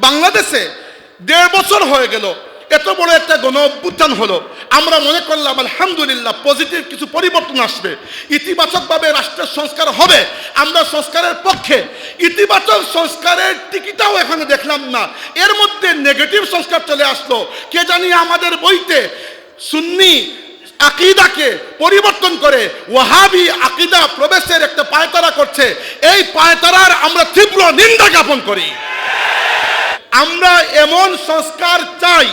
বাংলাদেশে 1.5 বছর হয়ে গেল এত বড় একটা গণ অভ্যুত্থান হলো, আমরা মনে করলাম আলহামদুলিল্লাহ পজিটিভ কিছু পরিবর্তন আসবে, ইতিবাচকভাবে রাষ্ট্রের সংস্কার হবে, আমরা সংস্কারের পক্ষে। ইতিবাচক সংস্কারের টিকিটাও এখানে দেখলাম না, এর মধ্যে নেগেটিভ সংস্কার চলে আসলো। কে জানি আমাদের বইতে সুন্নি আকিদাকে পরিবর্তন করে ওয়াহাবি আকিদা প্রবেশের একটা পায়তারা করছে। এই পায়তারার আমরা তীব্র নিন্দা জ্ঞাপন করি। আমরা এমন সংস্কার চাই,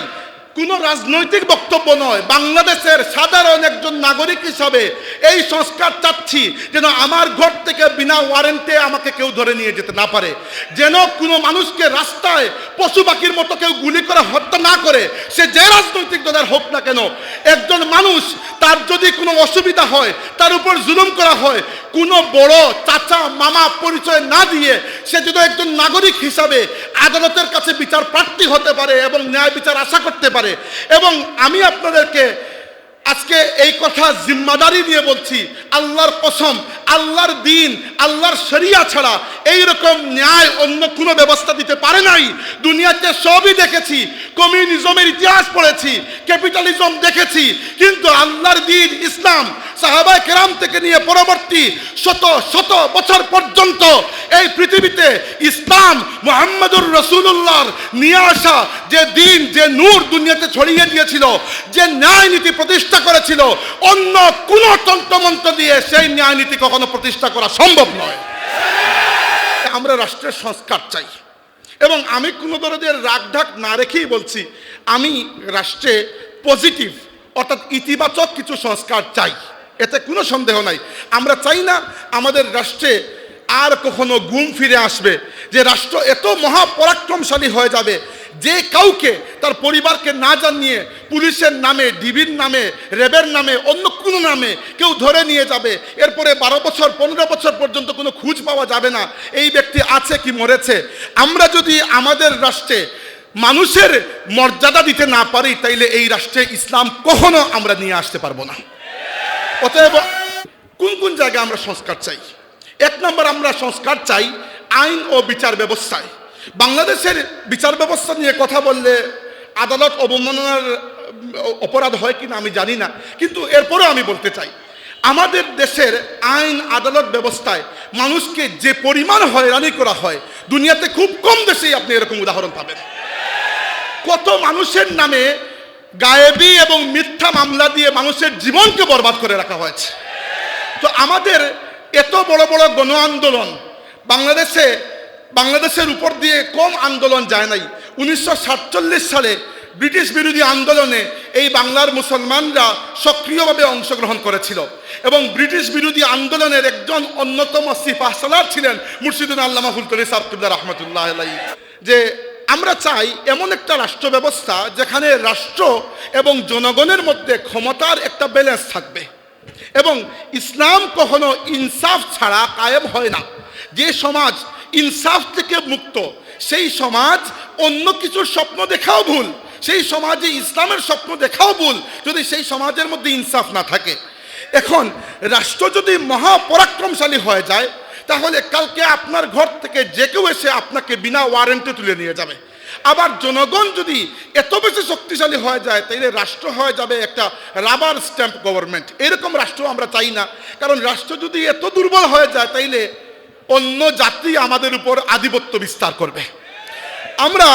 কোনো রাজনৈতিক বক্তব্য নয়, বাংলাদেশের সাধারণ একজন নাগরিক হিসাবে এই সংস্কার চাচ্ছি যেন আমার ঘর থেকে বিনা ওয়ারেন্টে আমাকে কেউ ধরে নিয়ে যেতে না পারে, যেন কোনো মানুষকে রাস্তায় পশু পাখির মতো কেউ গুলি করে হত্যা না করে, সে যে রাজনৈতিক দলের হোক না কেন। একজন মানুষ তার যদি কোনো অসুবিধা হয়, তার উপর জুলুম করা হয়, কোনো বড় চাচা মামা পরিচয় না দিয়ে সে যদি একজন নাগরিক হিসাবে আদালতের কাছে বিচার প্রার্থী হতে পারে এবং ন্যায় বিচার আশা করতে পারে। এবং আমি আপনাদেরকে আজকে এই কথা জিম্মাদারি নিয়ে বলছি, আল্লাহর কসম, আল্লাহর দিন, আল্লাহর শরিয়া ছাড়া এইরকম ন্যায় অন্য কোনো ব্যবস্থা দিতে পারে নাই। দুনিয়াতে সবই দেখেছি, কমিউনিজমের ইতিহাস পড়েছি, ক্যাপিটালিজম দেখেছি, কিন্তু আল্লাহর দিন ইসলাম সাহাবায়ে কেরাম থেকে নিয়ে পরবর্তী শত শত বছর পর্যন্ত এই পৃথিবীতে ইসলাম মুহাম্মদুর রাসূলুল্লাহর নিয়ে আসা যে দিন, যে নূর দুনিয়াতে ছড়িয়ে দিয়েছিল, যে ন্যায় নীতি প্রতিষ্ঠা করেছিল, অন্য কোন তন্ত্রমন্ত্র দিয়ে সেই ন্যায় নীতি কখনো প্রতিষ্ঠা করা সম্ভব নয়। আমরা রাষ্ট্রের সংস্কার চাই এবং আমি কোনো ধরনের রাগঢাক না রেখেই বলছি, আমি রাষ্ট্রে পজিটিভ অর্থাৎ ইতিবাচক কিছু সংস্কার চাই, এতে কোনো সন্দেহ নাই। আমরা চাই না আমাদের রাষ্ট্রে আর কখনো গুম ফিরে আসবে, যে রাষ্ট্র এত মহাপরাক্রমশালী হয়ে যাবে যে কাউকে তার পরিবারকে না জানিয়ে পুলিশের নামে, ডিবির নামে, র্যাবের নামে, অন্য কোনো নামে কেউ ধরে নিয়ে যাবে, এরপরে 12 বছর 15 বছর পর্যন্ত কোনো খোঁজ পাওয়া যাবে না এই ব্যক্তি আছে কি মরেছে। আমরা যদি আমাদের রাষ্ট্রে মানুষের মর্যাদা দিতে না পারি, তাইলে এই রাষ্ট্রে ইসলাম কখনো আমরা নিয়ে আসতে পারবো না। অতএব কোন কোন জায়গায় আমরা সংস্কার চাই? 1 নম্বর, আমরা সংস্কার চাই আইন ও বিচার ব্যবস্থায়। বাংলাদেশের বিচার ব্যবস্থা নিয়ে কথা বললে আদালত অবমাননার অপরাধ হয় কিনা আমি জানি না, কিন্তু এরপরেও আমি বলতে চাই, আমাদের দেশের আইন আদালত ব্যবস্থায় মানুষকে যে পরিমাণ হয়রানি করা হয়, দুনিয়াতে খুব কম দেশেই আপনি এরকম উদাহরণ পাবেন। কত মানুষের নামে গায়েবী এবং মিথ্যা মামলা দিয়ে মানুষের জীবনকে বরবাদ করে রাখা হয়েছে। তো আমাদের এত বড় বড় গণ আন্দোলন, বাংলাদেশের উপর দিয়ে কম আন্দোলন যায় নাই। 1947 সালে ব্রিটিশ বিরোধী আন্দোলনে এই বাংলার মুসলমানরা সক্রিয়ভাবে অংশগ্রহণ করেছিল এবং ব্রিটিশ বিরোধী আন্দোলনের একজন অন্যতম সিপাহসালার ছিলেন মুর্শিদুল আল্লামা ফুলতলি সাহেব কিবলা রহমতুল্লাহ আলাইহি। যে আমরা চাই এমন একটা রাষ্ট্র ব্যবস্থা যেখানে রাষ্ট্র এবং জনগণের মধ্যে ক্ষমতার একটা ব্যালেন্স থাকবে এবং ইসলাম কখনো ইনসাফ ছাড়া কায়েম হয় না। যে সমাজ ইনসাফ থেকে মুক্ত, সেই সমাজ অন্য কিছুর স্বপ্ন দেখাও ভুল, সেই সমাজে ইসলামের স্বপ্ন দেখাও ভুল যদি সেই সমাজের মধ্যে ইনসাফ না থাকে। এখন রাষ্ট্র যদি মহাপরাক্রমশালী হয়ে যায়, তাহলে কালকে আপনার ঘর থেকে যে কেউ এসে আপনাকে বিনা ওয়ারেন্টে তুলে নিয়ে যাবে। আবার জনগণ যদি এত বেশি শক্তিশালী হয়ে যায়, তাইলে রাষ্ট্র হয়ে যাবে একটা রাবার স্ট্যাম্প গভর্নমেন্ট। এরকম রাষ্ট্র আমরা চাই না, কারণ রাষ্ট্র যদি এত দুর্বল হয়ে যায়, তাইলে অন্য জাতি আমাদের উপর আধিপত্য বিস্তার করবে। আমরা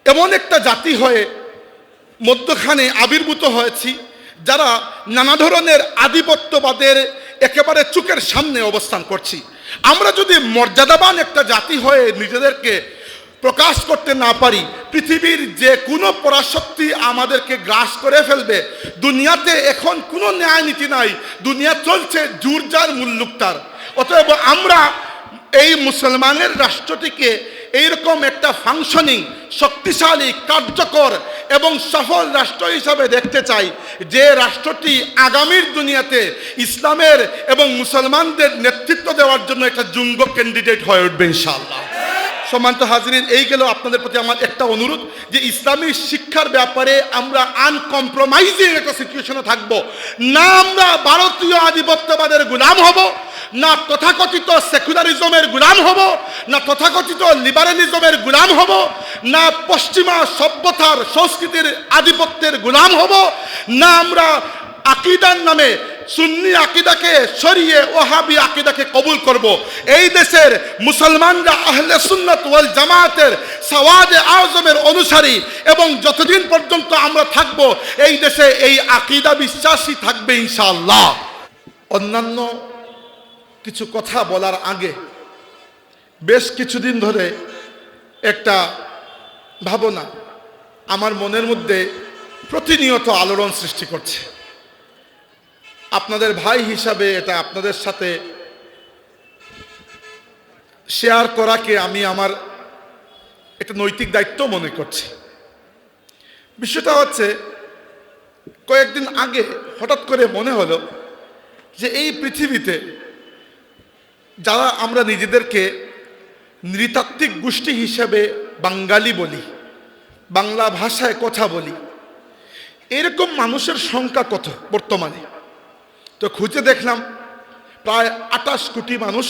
এমন একটা জাতি হয়ে মধ্যখানে আবির্ভূত হয়েছি যারা নানা ধরনের আধিপত্যবাদের একেবারে চোখের সামনে অবস্থান করছি। আমরা যদি মর্যাদাবান একটা জাতি হয়ে নিজেদেরকে প্রকাশ করতে না পারি, পৃথিবীর যে কোনো পরাশক্তি আমাদেরকে গ্রাস করে ফেলবে। দুনিয়াতে এখন কোনো ন্যায় নীতি নাই, দুনিয়া চলছে জুরজার মুল্লুকতার। অতএব আমরা এই মুসলমানের রাষ্ট্রটিকে এইরকম একটা ফাংশনিং, শক্তিশালী, কার্যকর এবং সফল রাষ্ট্র হিসাবে দেখতে চাই, যে রাষ্ট্রটি আগামীর দুনিয়াতে ইসলামের এবং মুসলমানদের নেতৃত্ব দেওয়ার জন্য একটা যোগ্য ক্যান্ডিডেট হয়ে উঠবে ইনশাআল্লাহ। সম্মানিত হাজিরিন, এই গেল আপনাদের প্রতি আমার একটা অনুরোধ যে ইসলামী শিক্ষার ব্যাপারে আমরা আনকম্প্রোমাইজিং একটা সিচুয়েশনে থাকব না। আমরা ভারতীয় আধিপত্যবাদের গোলাম হব না, তথাকথিত সেকুলারিজমের গোলাম হব না, তথাকথিত লিবারেলিজমের গোলাম হব না, পশ্চিমা সভ্যতার সংস্কৃতির আধিপত্যের গোলাম হব না, আমরা আকীদার নামে সুন্নি আকীদাকে সরিয়ে ওহাবি আকীদাকে কবুল করব। এই দেশের মুসলমানরা আহলে সুন্নাত ওয়াল জামাতের সওয়াদে আযমের অনুসারী এবং যতদিন পর্যন্ত আমরা থাকব এই দেশে এই আকীদা বিশ্বাসী থাকবে ইনশাআল্লাহ। অন্যান্য কিছু কথা বলার আগে বেশ কিছুদিন ধরে একটা ভাবনা আমার মনের মধ্যে প্রতিনিয়ত আলোড়ন সৃষ্টি করছে। আপনাদের ভাই হিসাবে এটা আপনাদের সাথে শেয়ার করাকে আমি আমার একটা নৈতিক দায়িত্ব মনে করছি। বিষয়টা হচ্ছে, কয়েকদিন আগে হঠাৎ করে মনে হলো যে এই পৃথিবীতে যারা আমরা নিজেদেরকে নৃতাত্ত্বিক গোষ্ঠী হিসেবে বাঙালি বলি, বাংলা ভাষায় কথা বলি, এরকম মানুষের সংখ্যা কত বর্তমানে? তো খুঁজে দেখলাম প্রায় 28 কোটি মানুষ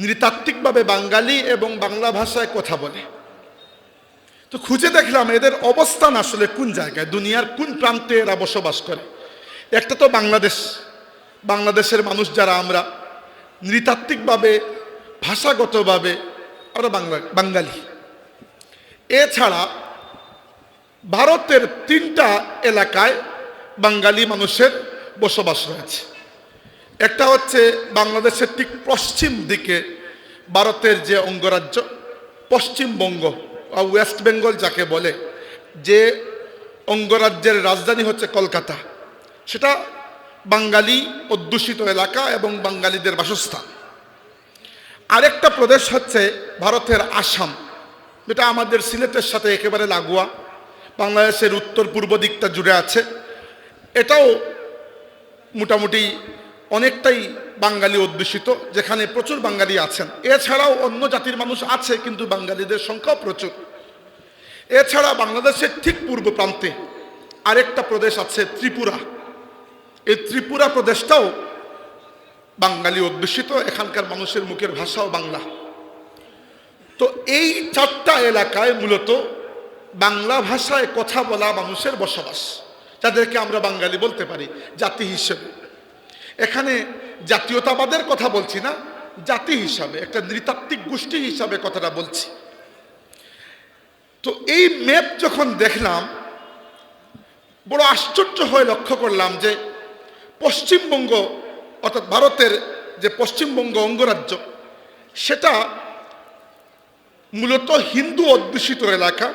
নৃতাত্ত্বিকভাবে বাঙালি এবং বাংলা ভাষায় কথা বলে। তো খুঁজে দেখলাম এদের অবস্থান আসলে কোন জায়গায়, দুনিয়ার কোন প্রান্তে এরা বসবাস করে। একটা তো বাংলাদেশ, বাংলাদেশের মানুষ যারা আমরা নৃতাত্ত্বিকভাবে ভাষাগতভাবে আমরা বাঙালি। এছাড়া ভারতের 3টা এলাকায় বাঙালি মানুষের বসবাস রয়েছে। একটা হচ্ছে বাংলাদেশের ঠিক পশ্চিম দিকে ভারতের যে অঙ্গরাজ্য পশ্চিমবঙ্গ, ওয়েস্ট বেঙ্গল যাকে বলে, যে অঙ্গরাজ্যের রাজধানী হচ্ছে কলকাতা, সেটা বাঙালি অধ্যুষিত এলাকা এবং বাঙালিদের বাসস্থান। আরেকটা প্রদেশ হচ্ছে ভারতের আসাম, যেটা আমাদের সিলেটের সাথে একেবারে লাগোয়া, বাংলাদেশের উত্তর পূর্ব দিকটা জুড়ে আছে। এটাও মোটামুটি অনেকটাই বাঙালি অধ্যুষিত, যেখানে প্রচুর বাঙালি আছেন। এছাড়াও অন্য জাতির মানুষ আছে, কিন্তু বাঙালিদের সংখ্যাও প্রচুর। এছাড়া বাংলাদেশের ঠিক পূর্ব প্রান্তে আরেকটা প্রদেশ আছে ত্রিপুরা। এই ত্রিপুরা প্রদেশটাও বাঙালি অধ্যুষিত, এখানকার মানুষের মুখের ভাষাও বাংলা। তো এই 4টা এলাকায় মূলত বাংলা ভাষায় কথা বলা মানুষের বসবাস, যাদেরকে আমরা বাঙালি বলতে পারি জাতি হিসেবে। এখানে জাতীয়তাবাদের কথা বলছি না, জাতি হিসাবে একটা নৃতাত্ত্বিক গোষ্ঠী হিসাবে কথাটা বলছি। তো এই ম্যাপ যখন দেখলাম বড় আশ্চর্য হয়ে লক্ষ্য করলাম যে পশ্চিমবঙ্গ অর্থাৎ ভারতের যে পশ্চিমবঙ্গ অঙ্গরাজ্য, সেটা মূলত হিন্দু অধ্যুষিত এলাকা।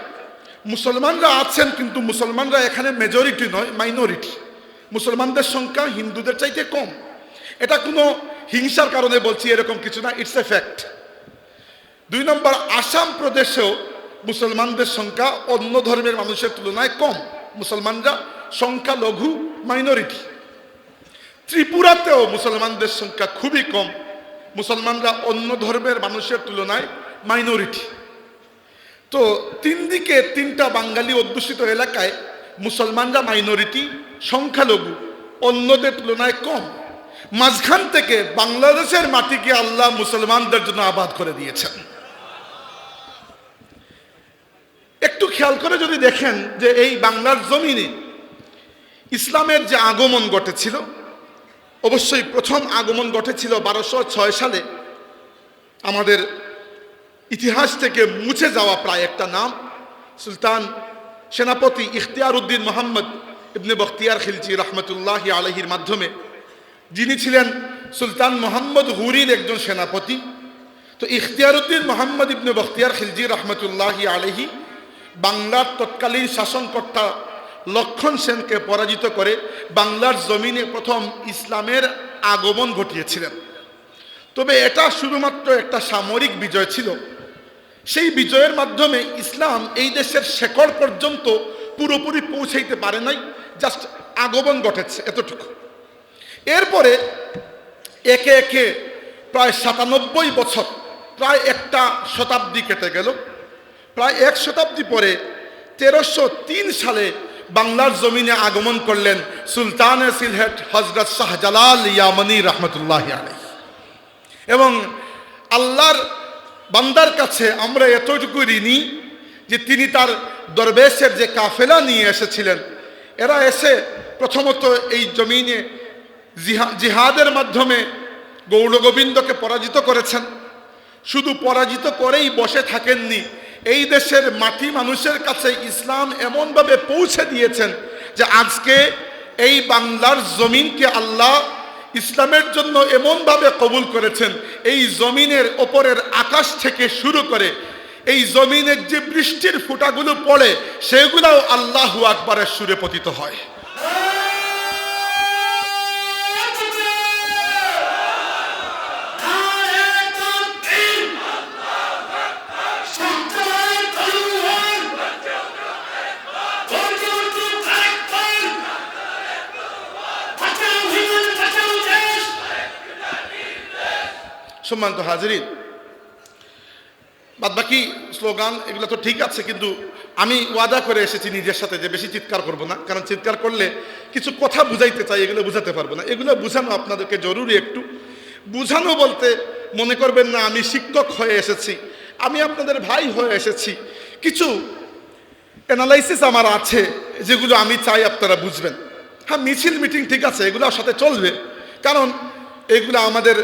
মুসলমানরা আছেন, কিন্তু মুসলমানরা এখানে মেজরিটি নয়, মাইনরিটি। মুসলমানদের সংখ্যা হিন্দুদের চাইতে কম। এটা কোনো হিংসার কারণে বলছি এরকম কিছু না, ইটস এ ফ্যাক্ট। 2 নম্বর, আসাম প্রদেশেও মুসলমানদের সংখ্যা অন্য ধর্মের মানুষের তুলনায় কম, মুসলমানরা সংখ্যালঘু, মাইনরিটি। ত্রিপুরাতেও মুসলমানদের সংখ্যা খুবই কম, মুসলমানরা অন্য ধর্মের মানুষের তুলনায় মাইনরিটি। তো 3 দিকে 3টা বাঙালি অধ্যুষিত এলাকায় মুসলমানরা মাইনরিটি, সংখ্যালঘু, অন্যদের তুলনায় কম। মাঝখান থেকে বাংলাদেশের মাটিকে আল্লাহ মুসলমানদের জন্য আবাদ করে দিয়েছেন। একটু খেয়াল করে যদি দেখেন যে এই বাংলার জমিনে ইসলামের যে আগমন ঘটেছিল, অবশ্যই প্রথম আগমন ঘটেছিল 1206 সালে। আমাদের ইতিহাস থেকে মুছে যাওয়া প্রায় একটা নাম, সুলতান সেনাপতি ইখতিয়ার উদ্দিন মোহাম্মদ ইবনে বখতিয়ার খিলজি রহমতুল্লাহ আলহির মাধ্যমে, যিনি ছিলেন সুলতান মোহাম্মদ হুরির একজন সেনাপতি। তো ইখতিয়ার উদ্দিন মোহাম্মদ ইবনে বখতিয়ার খিলজি রহমতুল্লাহ আলহি বাংলার তৎকালীন শাসনকর্তা লক্ষণ সেনকে পরাজিত করে বাংলার জমিনে প্রথম ইসলামের আগমন ঘটিয়েছিলেন। তবে এটা শুধুমাত্র একটা সামরিক বিজয় ছিল। সেই বিজয়ের মাধ্যমে ইসলাম এই দেশের শেকড় পর্যন্ত পুরোপুরি পৌঁছাইতে পারে নাই, জাস্ট আগমন ঘটেছে এতটুকু। এরপরে একে একে প্রায় 97 বছর প্রায় একটা শতাব্দী কেটে গেল। প্রায় এক শতাব্দী পরে 1303 সালে বাংলার জমিনে আগমন করলেন সুলতান সিলহেট হযরত শাহজালাল ইয়ামানি রহমতুল্লাহ আলাইহি। এবং আল্লাহর বান্দার কাছে আমরা এতটুকু ঋণী যে তিনি তার দরবেশের যে কাফেলা নিয়ে এসেছিলেন, এরা এসে প্রথমত এই জমিনে জিহাদের মাধ্যমে গৌরগোবিন্দকে পরাজিত করেছেন। শুধু পরাজিত করেই বসে থাকেননি, এই দেশের মাটি মানুষের কাছে ইসলাম এমনভাবে পৌঁছে দিয়েছেন যে আজকে এই বাংলার জমিনকে আল্লাহ ইসলামের জন্য এমনভাবে কবুল করেছেন, এই জমিনের ওপরের আকাশ থেকে শুরু করে এই জমিনের যে বৃষ্টির ফোঁটাগুলো পড়ে সেগুলোও আল্লাহু আকবারের সুরে পতিত হয়। সম্মানিত হাজিরিন, বাদ বাকি স্লোগান এগুলো তো ঠিক আছে, কিন্তু আমি ওয়াদা করে এসেছি নিজের সাথে যে বেশি চিৎকার করব না, কারণ চিৎকার করলে কিছু কথা বুঝাইতে চাই, এগুলো বুঝাতে পারবো না। এগুলো বুঝানো আপনাদেরকে জরুরি। একটু বুঝানো বলতে মনে করবেন না আমি শিক্ষক হয়ে এসেছি, আমি আপনাদের ভাই হয়ে এসেছি। কিছু অ্যানালাইসিস আমার আছে যেগুলো আমি চাই আপনারা বুঝবেন। হ্যাঁ, মিছিল মিটিং ঠিক আছে, এগুলোর সাথে চলবে, কারণ এগুলো আমাদের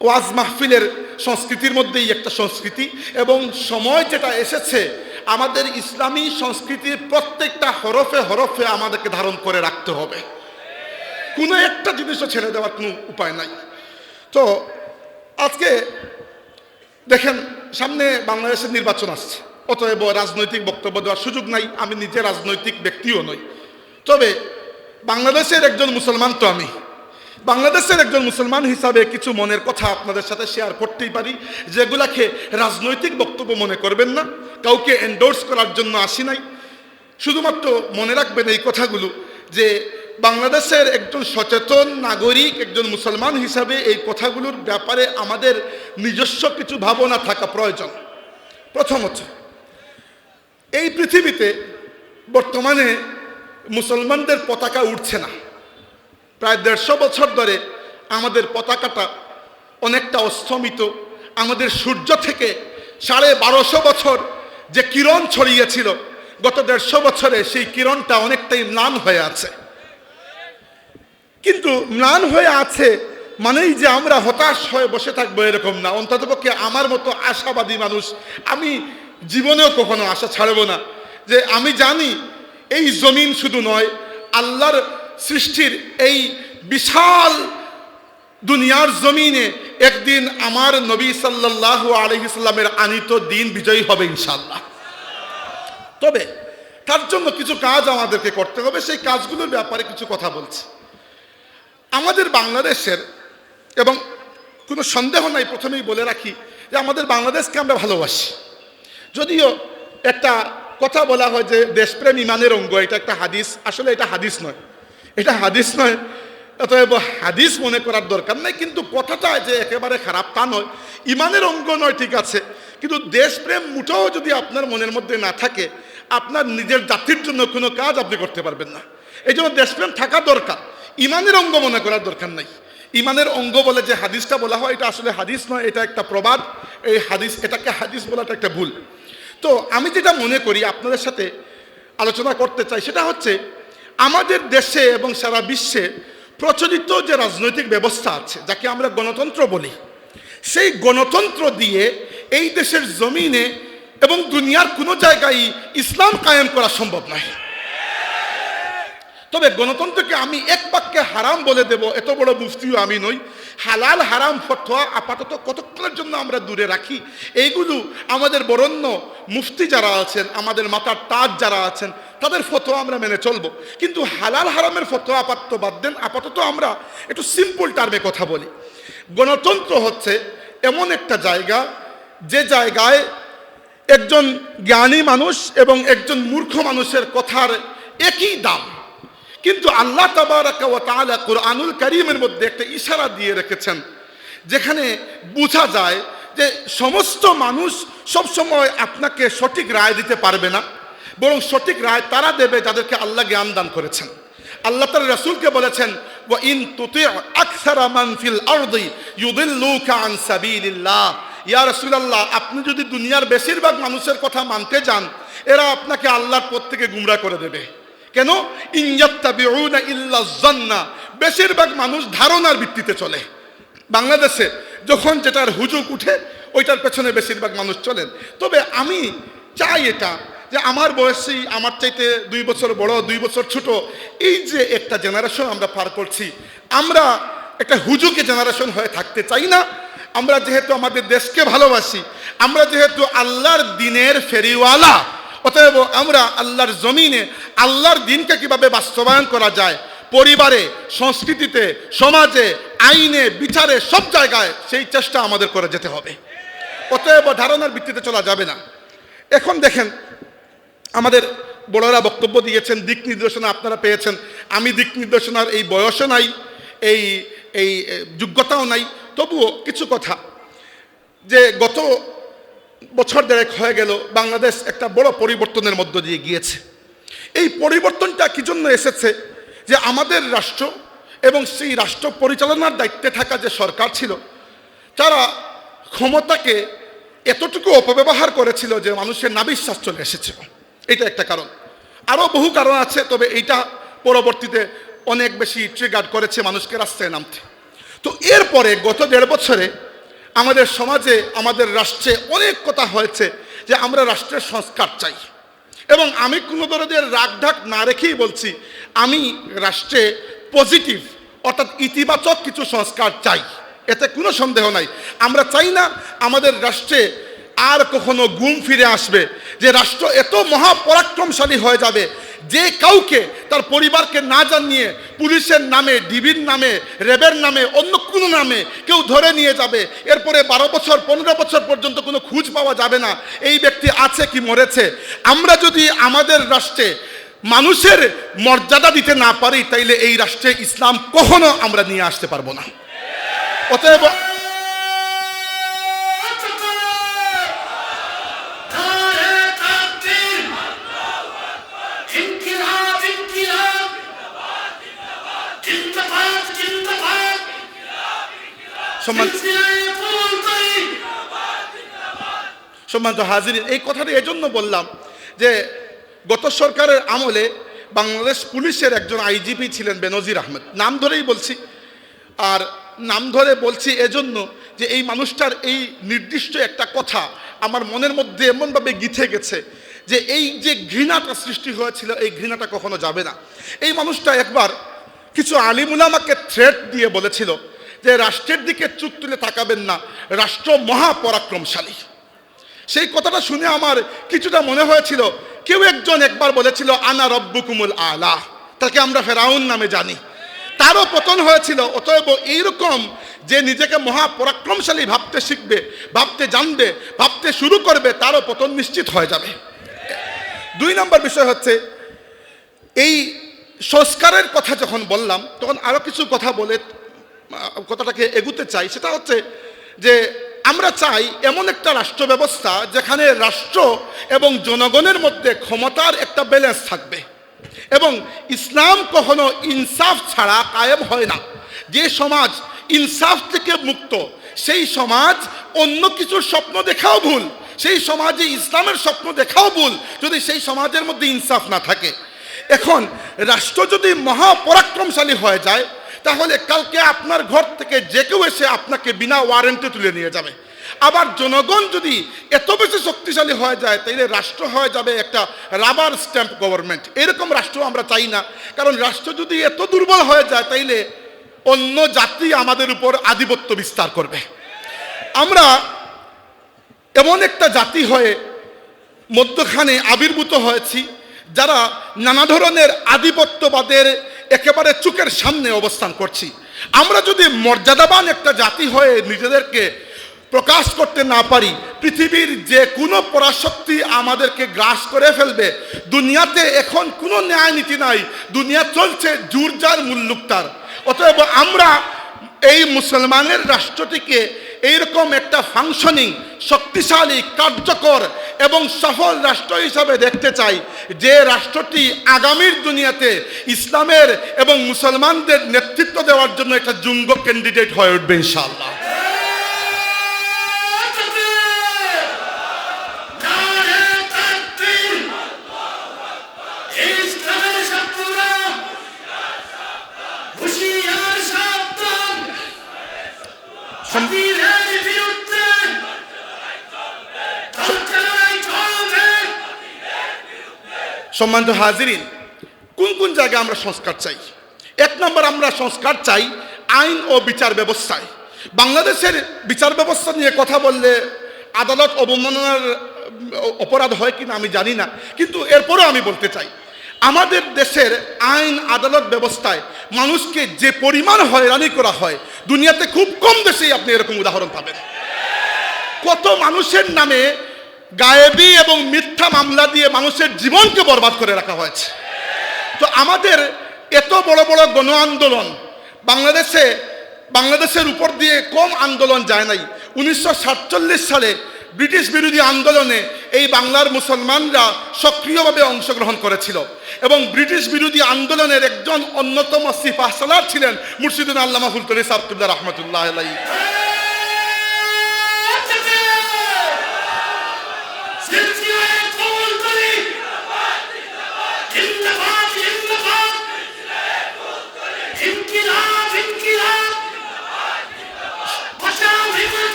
ওয়াজ মাহফিলের সংস্কৃতির মধ্যেই একটা সংস্কৃতি। এবং সময় যেটা এসেছে আমাদের ইসলামী সংস্কৃতির প্রত্যেকটা হরফে হরফে আমাদেরকে ধারণ করে রাখতে হবে, কোনো একটা জিনিসও ছেড়ে দেওয়ার কোনো উপায় নাই। তো আজকে দেখেন সামনে বাংলাদেশের নির্বাচন আসছে, অতএব রাজনৈতিক বক্তব্য দেওয়ার সুযোগ নাই, আমি নিজে রাজনৈতিক ব্যক্তিও নই। তবে বাংলাদেশের একজন মুসলমান তো আমি, বাংলাদেশের একজন মুসলমান হিসাবে কিছু মনের কথা আপনাদের সাথে শেয়ার করতেই পারি, যেগুলাকে রাজনৈতিক বক্তব্য মনে করবেন না, কাউকে এন্ডোর্স করার জন্য আসি নাই। শুধুমাত্র মনে রাখবেন এই কথাগুলো, যে বাংলাদেশের একজন সচেতন নাগরিক, একজন মুসলমান হিসাবে এই কথাগুলোর ব্যাপারে আমাদের নিজস্ব কিছু ভাবনা থাকা প্রয়োজন। প্রথমত, এই পৃথিবীতে বর্তমানে মুসলমানদের পতাকা উঠছে না। প্রায় 150 বছর ধরে আমাদের পতাকাটা অনেকটা অস্তমিত। আমাদের সূর্য থেকে 1250 বছর যে কিরণ ছড়িয়েছিল, গত 150 বছরে সেই কিরণটা অনেকটাই ম্লান হয়ে আছে। কিন্তু ম্লান হয়ে আছে মানেই যে আমরা হতাশ হয়ে বসে থাকবো এরকম না। অন্ততপক্ষে আমার মতো আশাবাদী মানুষ, আমি জীবনেও কখনো আশা ছাড়ব না, যে আমি জানি এই জমিন শুধু নয়, আল্লাহর সৃষ্টির এই বিশাল দুনিয়ার জমিনে একদিন আমার নবী সাল্লাল্লাহু আলাইহি সাল্লামের আনিত দিন বিজয়ী হবে ইনশাআল্লাহ। তবে তার জন্য কিছু কাজ আমাদেরকে করতে হবে, সেই কাজগুলোর ব্যাপারে কিছু কথা বলছি। আমাদের বাংলাদেশের, এবং কোনো সন্দেহ নাই, প্রথমেই বলে রাখি যে আমাদের বাংলাদেশকে আমরা ভালোবাসি। যদিও একটা কথা বলা হয় যে দেশপ্রেম ইমানের অঙ্গ, এটা একটা হাদিস, আসলে এটা হাদিস নয়, এটা হাদিস নয়, অতএব হাদিস মনে করার দরকার নেই। কিন্তু কথাটা যে একেবারে খারাপ তা নয়, ইমানের অঙ্গ নয় ঠিক আছে, কিন্তু দেশপ্রেম মুঠেও যদি আপনার মনের মধ্যে না থাকে, আপনার নিজের জাতির জন্য কোনো কাজ আপনি করতে পারবেন না। এই জন্য দেশপ্রেম থাকা দরকার, ইমানের অঙ্গ মনে করার দরকার নাই। ইমানের অঙ্গ বলে যে হাদিসটা বলা হয়, এটা আসলে হাদিস নয়, এটা একটা প্রবাদ। এই হাদিস, এটাকে হাদিস বলাটা একটা ভুল। তো আমি যেটা মনে করি আপনাদের সাথে আলোচনা করতে চাই, সেটা হচ্ছে আমাদের দেশে এবং সারা বিশ্বে প্রচলিত যে রাজনৈতিক ব্যবস্থা আছে, যাকে আমরা গণতন্ত্র বলি, সেই গণতন্ত্র দিয়ে এই দেশের জমিনে এবং দুনিয়ার কোনো জায়গায় ইসলাম কায়েম করা সম্ভব নয়। তবে গণতন্ত্রকে আমি এক বাক্যে হারাম বলে দেব, এত বড় মুফতিও আমি নই। হালাল হারাম ফতোয়া আপাতত কতক্ষণের জন্য আমরা দূরে রাখি, এইগুলো আমাদের বরেণ্য মুফতি যারা আছেন, আমাদের মাথার তাজ যারা আছেন, তাদের ফতোয়া আমরা মেনে চলবো। কিন্তু হালাল হারামের ফতোয়া আপাতত বাদ দেন। আপাতত আমরা একটু সিম্পল টার্মে কথা বলি। গণতন্ত্র হচ্ছে এমন একটা জায়গা, যে জায়গায় একজন জ্ঞানী মানুষ এবং একজন মূর্খ মানুষের কথার একই দাম। কিন্তু আল্লাহ তাবারাকা ওয়া তাআলা কুরআনুল কারীমের মধ্যে একটা ইশারা দিয়ে রেখেছেন যেখানে বোঝা যায় যে সমস্ত মানুষ সবসময় আপনাকে সঠিক রায় দিতে পারবে না, বরং সঠিক রায় তারা দেবে যাদেরকে আল্লাহ জ্ঞান দান করেছেন। আল্লাহ তাআলা রাসূলকে বলেছেন, ওয়া ইন তুতি আকসারা মান ফিল আরদি ইউদিল্লুকা আন সাবিলিল্লাহ। ইয়া রাসূলুল্লাহ, আপনি যদি দুনিয়ার বেশিরভাগ মানুষের কথা মানতে যান, এরা আপনাকে আল্লাহর পথ থেকে গুমরা করে দেবে। কেন? ইন ইয়াত্তাবিউনা ইল্লা যান্না, বেশিরভাগ মানুষ ধারণার ভিত্তিতে চলে। বাংলাদেশে যখন যেটার হুজুগ উঠে ওইটার পেছনে বেশিরভাগ মানুষ চলেন। তবে আমি চাই এটা যে আমার বয়সী, আমার চাইতে 2 বছর বড়, 2 বছর ছোট, এই যে একটা জেনারেশন আমরা পার করছি, আমরা একটা হুজুগে জেনারেশন হয়ে থাকতে চাই না। আমরা যেহেতু আমাদের দেশকে ভালোবাসি, আমরা যেহেতু আল্লাহর দিনের ফেরিওয়ালা, অতএব আমরা আল্লাহর জমিনে আল্লাহর দিনকে কিভাবে বাস্তবায়ন করা যায়, পরিবারে, সংস্কৃতিতে, সমাজে, আইনে, বিচারে, সব জায়গায় সেই চেষ্টা আমাদের করে যেতে হবে। অতএব ধারণার ভিত্তিতে চলা যাবে না। এখন দেখেন, আমাদের বড়রা বক্তব্য দিয়েছেন, দিক নির্দেশনা আপনারা পেয়েছেন। আমি দিক নির্দেশনার এই বয়সও নাই, এই যোগ্যতাও নাই। তবুও কিছু কথা, যে গত বছর দেড়েক হয়ে গেল বাংলাদেশ একটা বড় পরিবর্তনের মধ্য দিয়ে গিয়েছে। এই পরিবর্তনটা কি জন্য এসেছে? যে আমাদের রাষ্ট্র এবং সেই রাষ্ট্র পরিচালনার দায়িত্বে থাকা যে সরকার ছিল, তারা ক্ষমতাকে এতটুকু অপব্যবহার করেছিল যে মানুষের নাবিশ্বাস চলে এসেছিল। এটা একটা কারণ। আরও বহু কারণ আছে, তবে এইটা পরবর্তীতে অনেক বেশি ট্রিগার করেছে মানুষকে রাস্তায় নামতে। তো এরপরে গত 1.5 বছরে আমাদের সমাজে, আমাদের রাষ্ট্রে অনেক কথা হয়েছে যে আমরা রাষ্ট্রের সংস্কার চাই। এবং আমি কোনো ধরনের রাগঢাক না রেখেই বলছি, আমি রাষ্ট্রে পজিটিভ অর্থাৎ ইতিবাচক কিছু সংস্কার চাই, এতে কোনো সন্দেহ নাই। আমরা চাই না আমাদের রাষ্ট্রে আর কখনো গুম ফিরে আসবে, যে রাষ্ট্র এত মহাপরাক্রমশালী হয়ে যাবে যে কাউকে তার পরিবারকে না জানিয়ে পুলিশের নামে, ডিবির নামে, র্যাবের নামে, অন্য কোনো নামে কেউ ধরে নিয়ে যাবে। এরপরে 12 বছর 15 বছর পর্যন্ত কোনো খোঁজ পাওয়া যাবে না এই ব্যক্তি আছে কি মরেছে। আমরা যদি আমাদের রাষ্ট্রে মানুষের মর্যাদা দিতে না পারি, তাইলে এই রাষ্ট্রে ইসলাম কখনো আমরা নিয়ে আসতে পারবো না। অতএব সম্মানিত হাজিরিন, এই কথাটা এজন্য বললাম যে গত সরকারের আমলে বাংলাদেশ পুলিশের একজন আইজিপি ছিলেন বেনজির আহমেদ, নাম ধরেই বলছি। আর নাম ধরে বলছি এজন্য যে এই মানুষটার এই নির্দিষ্ট একটা কথা আমার মনের মধ্যে এমনভাবে গিথে গেছে যে এই যে ঘৃণাটা সৃষ্টি হয়েছিল, এই ঘৃণাটা কখনো যাবে না। এই মানুষটা একবার কিছু আলিম উলামাকে থ্রেট দিয়ে বলেছিল যে রাষ্ট্রের দিকে চোখ তুলে তাকাবেন না, রাষ্ট্র মহাপরাক্রমশালী। সেই কথাটা শুনে আমার কিছুটা মনে হয়েছিল, কেউ একজন একবার বলেছিল আনা রব্বুকুমুল আলা, তাকে আমরা ফেরাউন নামে জানি, তারও পতন হয়েছিল। অতএব এইরকম যে নিজেকে মহাপরাক্রমশালী ভাবতে শিখবে, ভাবতে জানবে, ভাবতে শুরু করবে, তারও পতন নিশ্চিত হয়ে যাবে। 2 নম্বর বিষয় হচ্ছে, এই সংস্কারের কথা যখন বললাম তখন আরও কিছু কথা বলে কথাটাকে এগুতে চাই। সেটা হচ্ছে যে আমরা চাই এমন একটা রাষ্ট্র ব্যবস্থা যেখানে রাষ্ট্র এবং জনগণের মধ্যে ক্ষমতার একটা ব্যালেন্স থাকবে। এবং ইসলাম কখনো ইনসাফ ছাড়া কায়েম হয় না। যে সমাজ ইনসাফ থেকে মুক্ত, সেই সমাজ অন্য কিছুর স্বপ্ন দেখাও ভুল, সেই সমাজে ইসলামের স্বপ্ন দেখাও ভুল, যদি সেই সমাজের মধ্যে ইনসাফ না থাকে। এখন রাষ্ট্র যদি মহাপরাক্রমশালী হয়ে যায়, তাহলে কালকে আপনার ঘর থেকে যে কেউ এসে আপনাকে বিনা ওয়ারেন্টে তুলে নিয়ে যাবে। আবার জনগণ যদি এত বেশি শক্তিশালী হয়ে যায়, তাইলে রাষ্ট্র হয়ে যাবে একটা রাবার স্ট্যাম্প গভর্নমেন্ট। এরকম রাষ্ট্র আমরা চাই না, কারণ রাষ্ট্র যদি এত দুর্বল হয়ে যায়, তাইলে অন্য জাতি আমাদের উপর আধিপত্য বিস্তার করবে। আমরা এমন একটা জাতি হয়ে মধ্যখানে আবির্ভূত হয়েছি যারা নানা ধরনের আধিপত্যবাদের একেবারে চোখের সামনে অবস্থান করছি। আমরা যদি মর্যাদাবান একটা জাতি হয়ে নিজেদেরকে প্রকাশ করতে না পারি, পৃথিবীর যে কোনো পরাশক্তি আমাদেরকে গ্রাস করে ফেলবে। দুনিয়াতে এখন কোনো ন্যায় নীতি নাই, দুনিয়া চলছে জুর যার মুল্লুক তার। অতএব আমরা এই মুসলমানের রাষ্ট্রটিকে এইরকম একটা ফাংশনিং, শক্তিশালী, কার্যকর এবং সফল রাষ্ট্র হিসাবে দেখতে চাই, যে রাষ্ট্রটি আগামীর দুনিয়াতে ইসলামের এবং মুসলমানদের নেতৃত্ব দেওয়ার জন্য একটা যোগ্য ক্যান্ডিডেট হয়ে উঠবে ইনশাআল্লাহ। সম্মানিত হাজিরিন, কোন কোন জায়গায় আমরা সংস্কার চাই? এক নম্বর, আমরা সংস্কার চাই আইন ও বিচার ব্যবস্থায়। বাংলাদেশের বিচার ব্যবস্থা নিয়ে কথা বললে আদালত অবমাননার অপরাধ হয় কিনা আমি জানি না, কিন্তু এরপরেও আমি বলতে চাই, আমাদের দেশের আইন আদালত ব্যবস্থায় মানুষকে যে পরিমাণ হয়রানি করা হয়, দুনিয়াতে খুব কম দেশেই আপনি এরকম উদাহরণ পাবেন। কত মানুষের নামে গায়েবী এবং মিথ্যা মামলা দিয়ে মানুষের জীবনকে বরবাদ করে রাখা হয়েছে। তো আমাদের এত বড় বড় গণ আন্দোলন বাংলাদেশের উপর দিয়ে কম আন্দোলন যায় নাই। 1947 সালে ব্রিটিশ বিরোধী আন্দোলনে এই বাংলার মুসলমানরা সক্রিয়ভাবে অংশগ্রহণ করেছিল এবং ব্রিটিশ বিরোধী আন্দোলনের একজন অন্যতম সিপাহ সালার ছিলেন মুর্শিদুল আল্লামা ফুলতলি সাবতুল্লাহ রহমতুল্লাহ আলাইহি।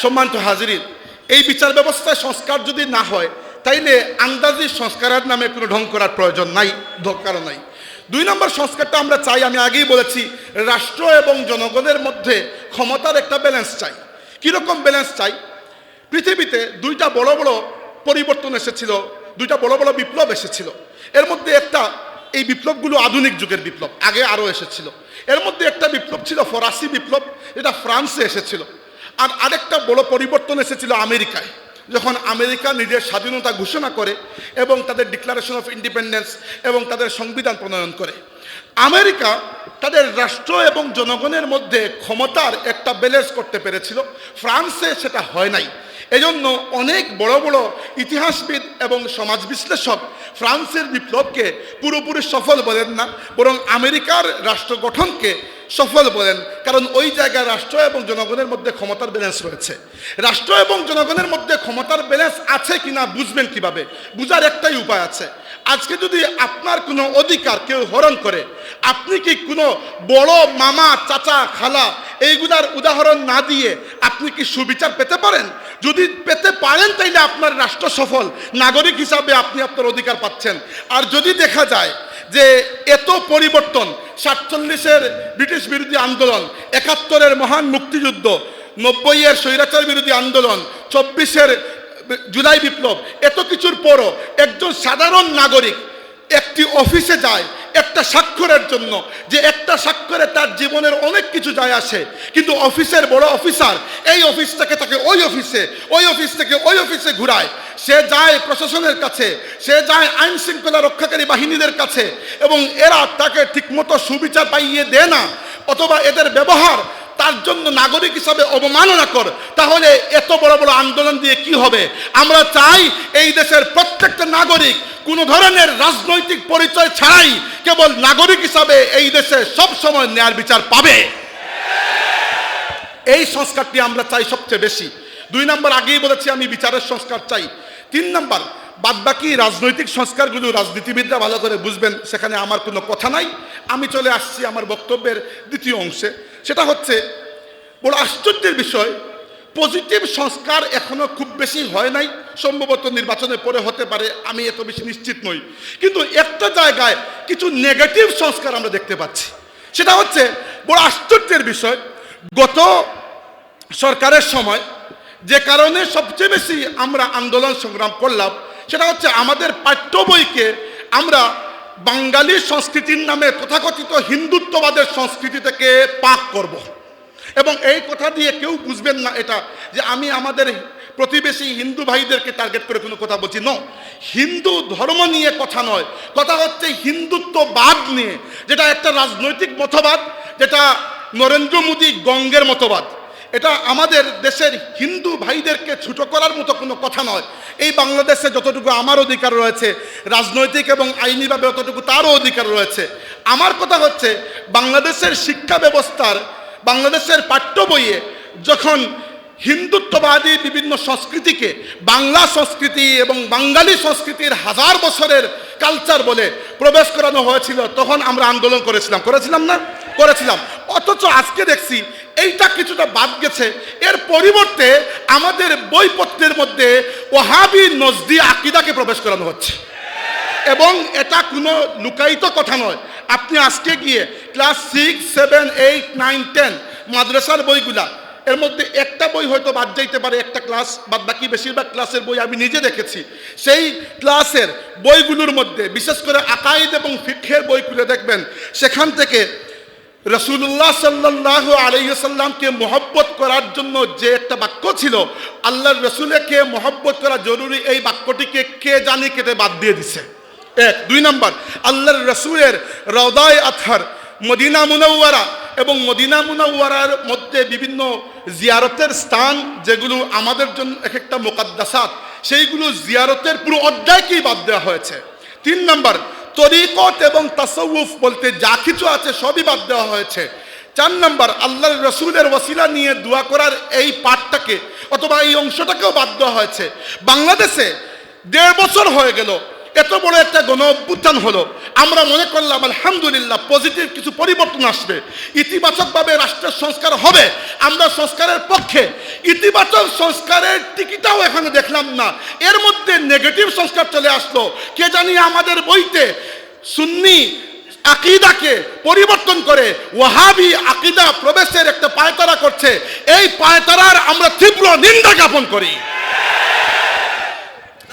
সম্মানিত হাজিরিন, এই বিচার ব্যবস্থায় সংস্কার যদি না হয়, তাইলে আন্দাজি সংস্কারের নামে কোনো ঢং করার প্রয়োজন নাই, দরকার নাই। 2 নম্বর সংস্কারটা আমরা চাই, আমি আগেই বলেছি, রাষ্ট্র এবং জনগণের মধ্যে ক্ষমতার একটা ব্যালেন্স চাই। কীরকম ব্যালেন্স চাই? পৃথিবীতে 2টা বড় বড় পরিবর্তন এসেছিল, 2টা বড় বড় বিপ্লব এসেছিল। এর মধ্যে একটা, এই বিপ্লবগুলো আধুনিক যুগের বিপ্লব, আগে আরও এসেছিল। এর মধ্যে একটা বিপ্লব ছিল ফরাসি বিপ্লব, যেটা ফ্রান্সে এসেছিল। আর আরেকটা বড় পরিবর্তন এসেছিল আমেরিকায়, যখন আমেরিকা নিজের স্বাধীনতা ঘোষণা করে এবং তাদের ডিক্লারেশন অফ ইন্ডিপেন্ডেন্স এবং তাদের সংবিধান প্রণয়ন করে। আমেরিকা তাদের রাষ্ট্র এবং জনগণের মধ্যে ক্ষমতার একটা ব্যালেন্স করতে পেরেছিল, ফ্রান্সে সেটা হয় নাই। এজন্য অনেক বড় বড় ইতিহাসবিদ এবং সমাজ বিশ্লেষক ফ্রান্সের বিপ্লবকে পুরোপুরি সফল বলেন না, বরং আমেরিকার রাষ্ট্র গঠনকে সফল বলেন, কারণ ওই জায়গায় রাষ্ট্র এবং জনগণের মধ্যে ক্ষমতার ব্যালেন্স রয়েছে। রাষ্ট্র এবং জনগণের মধ্যে ক্ষমতার ব্যালেন্স আছে কিনা বুঝবেন কিভাবে? বুঝার একটাই উপায় আছে। আজকে যদি আপনার কোনো অধিকার কেউ হরণ করে, আপনি কি কোনো বড় মামা, চাচা, খালা এইগুলার উদাহরণ না দিয়ে আপনি কি সুবিচার পেতে পারেন? যদি পেতে পারেন, তাইলে আপনার রাষ্ট্র সফল, নাগরিক হিসাবে আপনি আপনার অধিকার পাচ্ছেন। আর যদি দেখা যায় যে এত পরিবর্তন, 47-এর ব্রিটিশ বিরোধী আন্দোলন, 71-এর মহান মুক্তিযুদ্ধ, 90-এর স্বৈরাচার বিরোধী আন্দোলন, 24-এর জুলাই বিপ্লব, এত কিছুর পরও একজন সাধারণ নাগরিক একটি অফিসে যায় একটা স্বাক্ষরের জন্য, যে একটা স্বাক্ষরে তার জীবনের অনেক কিছু যায় আসে, কিন্তু অফিসের বড় অফিসার এই অফিস থেকে তাকে ওই অফিসে, ওই অফিস থেকে ওই অফিসে ঘুরায়। সে যায় প্রশাসনের কাছে, সে যায় আইন শৃঙ্খলা রক্ষাকারী বাহিনীদের কাছে, এবং এরা তাকে ঠিকমতো সুবিচার পাইয়ে দেয় না, অথবা এদের ব্যবহার তার জন্য নাগরিক হিসাবে অবমাননাকর। তাহলে এত বড় বড় আন্দোলন দিয়ে কি হবে? আমরা চাই এই দেশের প্রত্যেকটা নাগরিক কোনো ধরনের রাজনৈতিক পরিচয় ছাড়াই কেবল নাগরিক হিসাবে এই দেশে সব সময় ন্যায় বিচার পাবে। এই সংস্কারটি আমরা চাই সবচেয়ে বেশি। 2 নম্বর, আগেই বলেছি আমি, বিচারের সংস্কার চাই। 3 নম্বর, বাদবাকি রাজনৈতিক সংস্কারগুলো রাজনীতিবিদরা ভালো করে বুঝবেন, সেখানে আমার কোনো কথা নাই। আমি চলে আসছি আমার বক্তব্যের দ্বিতীয় অংশে। সেটা হচ্ছে, বড় আশ্চর্যের বিষয়, পজিটিভ সংস্কার এখনো খুব বেশি হয় নাই, সম্ভবত নির্বাচনের পরে হতে পারে, আমি এত বেশি নিশ্চিত নই। কিন্তু একটা জায়গায় কিছু নেগেটিভ সংস্কার আমরা দেখতে পাচ্ছি। সেটা হচ্ছে বড় আশ্চর্যের বিষয়, গত সরকারের সময় যে কারণে সবচেয়ে বেশি আমরা আন্দোলন সংগ্রাম করলাম, সেটা হচ্ছে আমাদের পাঠ্য বইকে আমরা বাঙালি সংস্কৃতির নামে তথাকথিত হিন্দুত্ববাদের সংস্কৃতি থেকে পাক করব। এবং এই কথা দিয়ে কেউ বুঝবেন না এটা যে আমি আমাদের প্রতিবেশী হিন্দু ভাইদেরকে টার্গেট করে কোনো কথা বলছি। ন, হিন্দু ধর্ম নিয়ে কথা নয়, কথা হচ্ছে হিন্দুত্ববাদ নিয়ে, যেটা একটা রাজনৈতিক মতবাদ, যেটা নরেন্দ্র মোদী গঙ্গের মতবাদ। এটা আমাদের দেশের হিন্দু ভাইদেরকে ছোট করার মতো কোনো কথা নয়। এই বাংলাদেশে যতটুকু আমার অধিকার রয়েছে রাজনৈতিক এবং আইনিভাবে ততটুকু তারও অধিকার রয়েছে। আমার কথা হচ্ছে বাংলাদেশের শিক্ষা ব্যবস্থার, বাংলাদেশের পাঠ্য বইয়ে যখন হিন্দুত্ববাদী বিভিন্ন সংস্কৃতিকে বাংলা সংস্কৃতি এবং বাঙালি সংস্কৃতির হাজার বছরের কালচার বলে প্রবেশ করানো হয়েছিল, তখন আমরা আন্দোলন করেছিলাম না? করেছিলাম। অথচ আজকে দেখছি এইটা কিছুটা বাদ গেছে। এর পরিবর্তে আমাদের বইপত্রের মধ্যে ওহাবি নজদি আকিদাকে প্রবেশ করানো হচ্ছে, এবং এটা কোনো লুকায়িত কথা নয়। আপনি আজকে গিয়ে ক্লাস 6, 7, 8, 9, 10 মাদ্রাসার বইগুলা, এর মধ্যে একটা বই হয়তো বাদ যাইতে পারে, একটা ক্লাস বাদ, বাকি বেশিরভাগ ক্লাসের বই আমি নিজে দেখেছি। সেই ক্লাসের বইগুলোর মধ্যে বিশেষ করে আকাইদ এবং ফিকহের বই খুলে দেখবেন, সেখান থেকে রাসূলুল্লাহ সাল্লাল্লাহু আলাইহি ওয়াসাল্লামকে মহব্বত করার জন্য যে একটা বাক্য ছিল, আল্লাহর রসুলকে মহব্বত করা জরুরি, এই বাক্যটিকে কে জানি কেটে বাদ দিয়ে দিছে। 1, 2 নম্বর, আল্লাহর রসুলের রওদায়ে আতহার মদিনা মুনাওয়ারা এবং মদিনা মুনাওয়ারার মধ্যে বিভিন্ন জিয়ারতের স্থান, যেগুলো আমাদের জন্য এক একটা মুকাদ্দাসাত, সেইগুলো জিয়ারতের পুরো অধ্যায়কেই বাদ দেওয়া হয়েছে। 3 নম্বর, তরিকত এবং তাসাউফ বলতে যা কিছু আছে সবই বাদ দেওয়া হয়েছে। 4 নম্বর, আল্লাহর রসুলের ওসিলা নিয়ে দোয়া করার এই পাঠটাকে অথবা এই অংশটাকেও বাদ দেওয়া হয়েছে। বাংলাদেশে 1.5 বছর হয়ে গেল, এত বড় একটা গণ অভ্যুত্থান হলো, আমরা মনে করলাম আলহামদুলিল্লাহ পজিটিভ কিছু পরিবর্তন আসবে, ইতিবাচকভাবে রাষ্ট্রের সংস্কার হবে, আমরা সংস্কারের পক্ষে। ইতিবাচক সংস্কারের টিকিটাও এখানে দেখলাম না, এর মধ্যে নেগেটিভ সংস্কার চলে আসলো। কে জানি আমাদের বইতে সুন্নি আকিদাকে পরিবর্তন করে ওয়াহাবি আকিদা প্রবেশের একটা পায়তারা করছে। এই পায়তারার আমরা তীব্র নিন্দা জ্ঞাপন করি।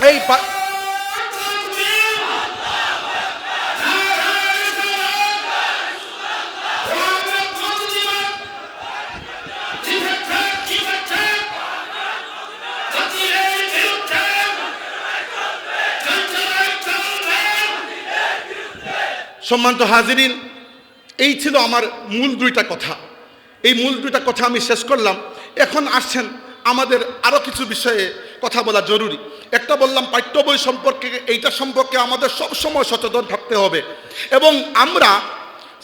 এই সম্মানিত হাজিরিন, এই ছিল আমার মূল 2টা কথা। এই মূল 2টা কথা আমি শেষ করলাম। এখন আসছেন আমাদের আরও কিছু বিষয়ে কথা বলা জরুরি। একটা বললাম পাঠ্য বই সম্পর্কে, এইটা সম্পর্কে আমাদের সবসময় সচেতন থাকতে হবে। এবং আমরা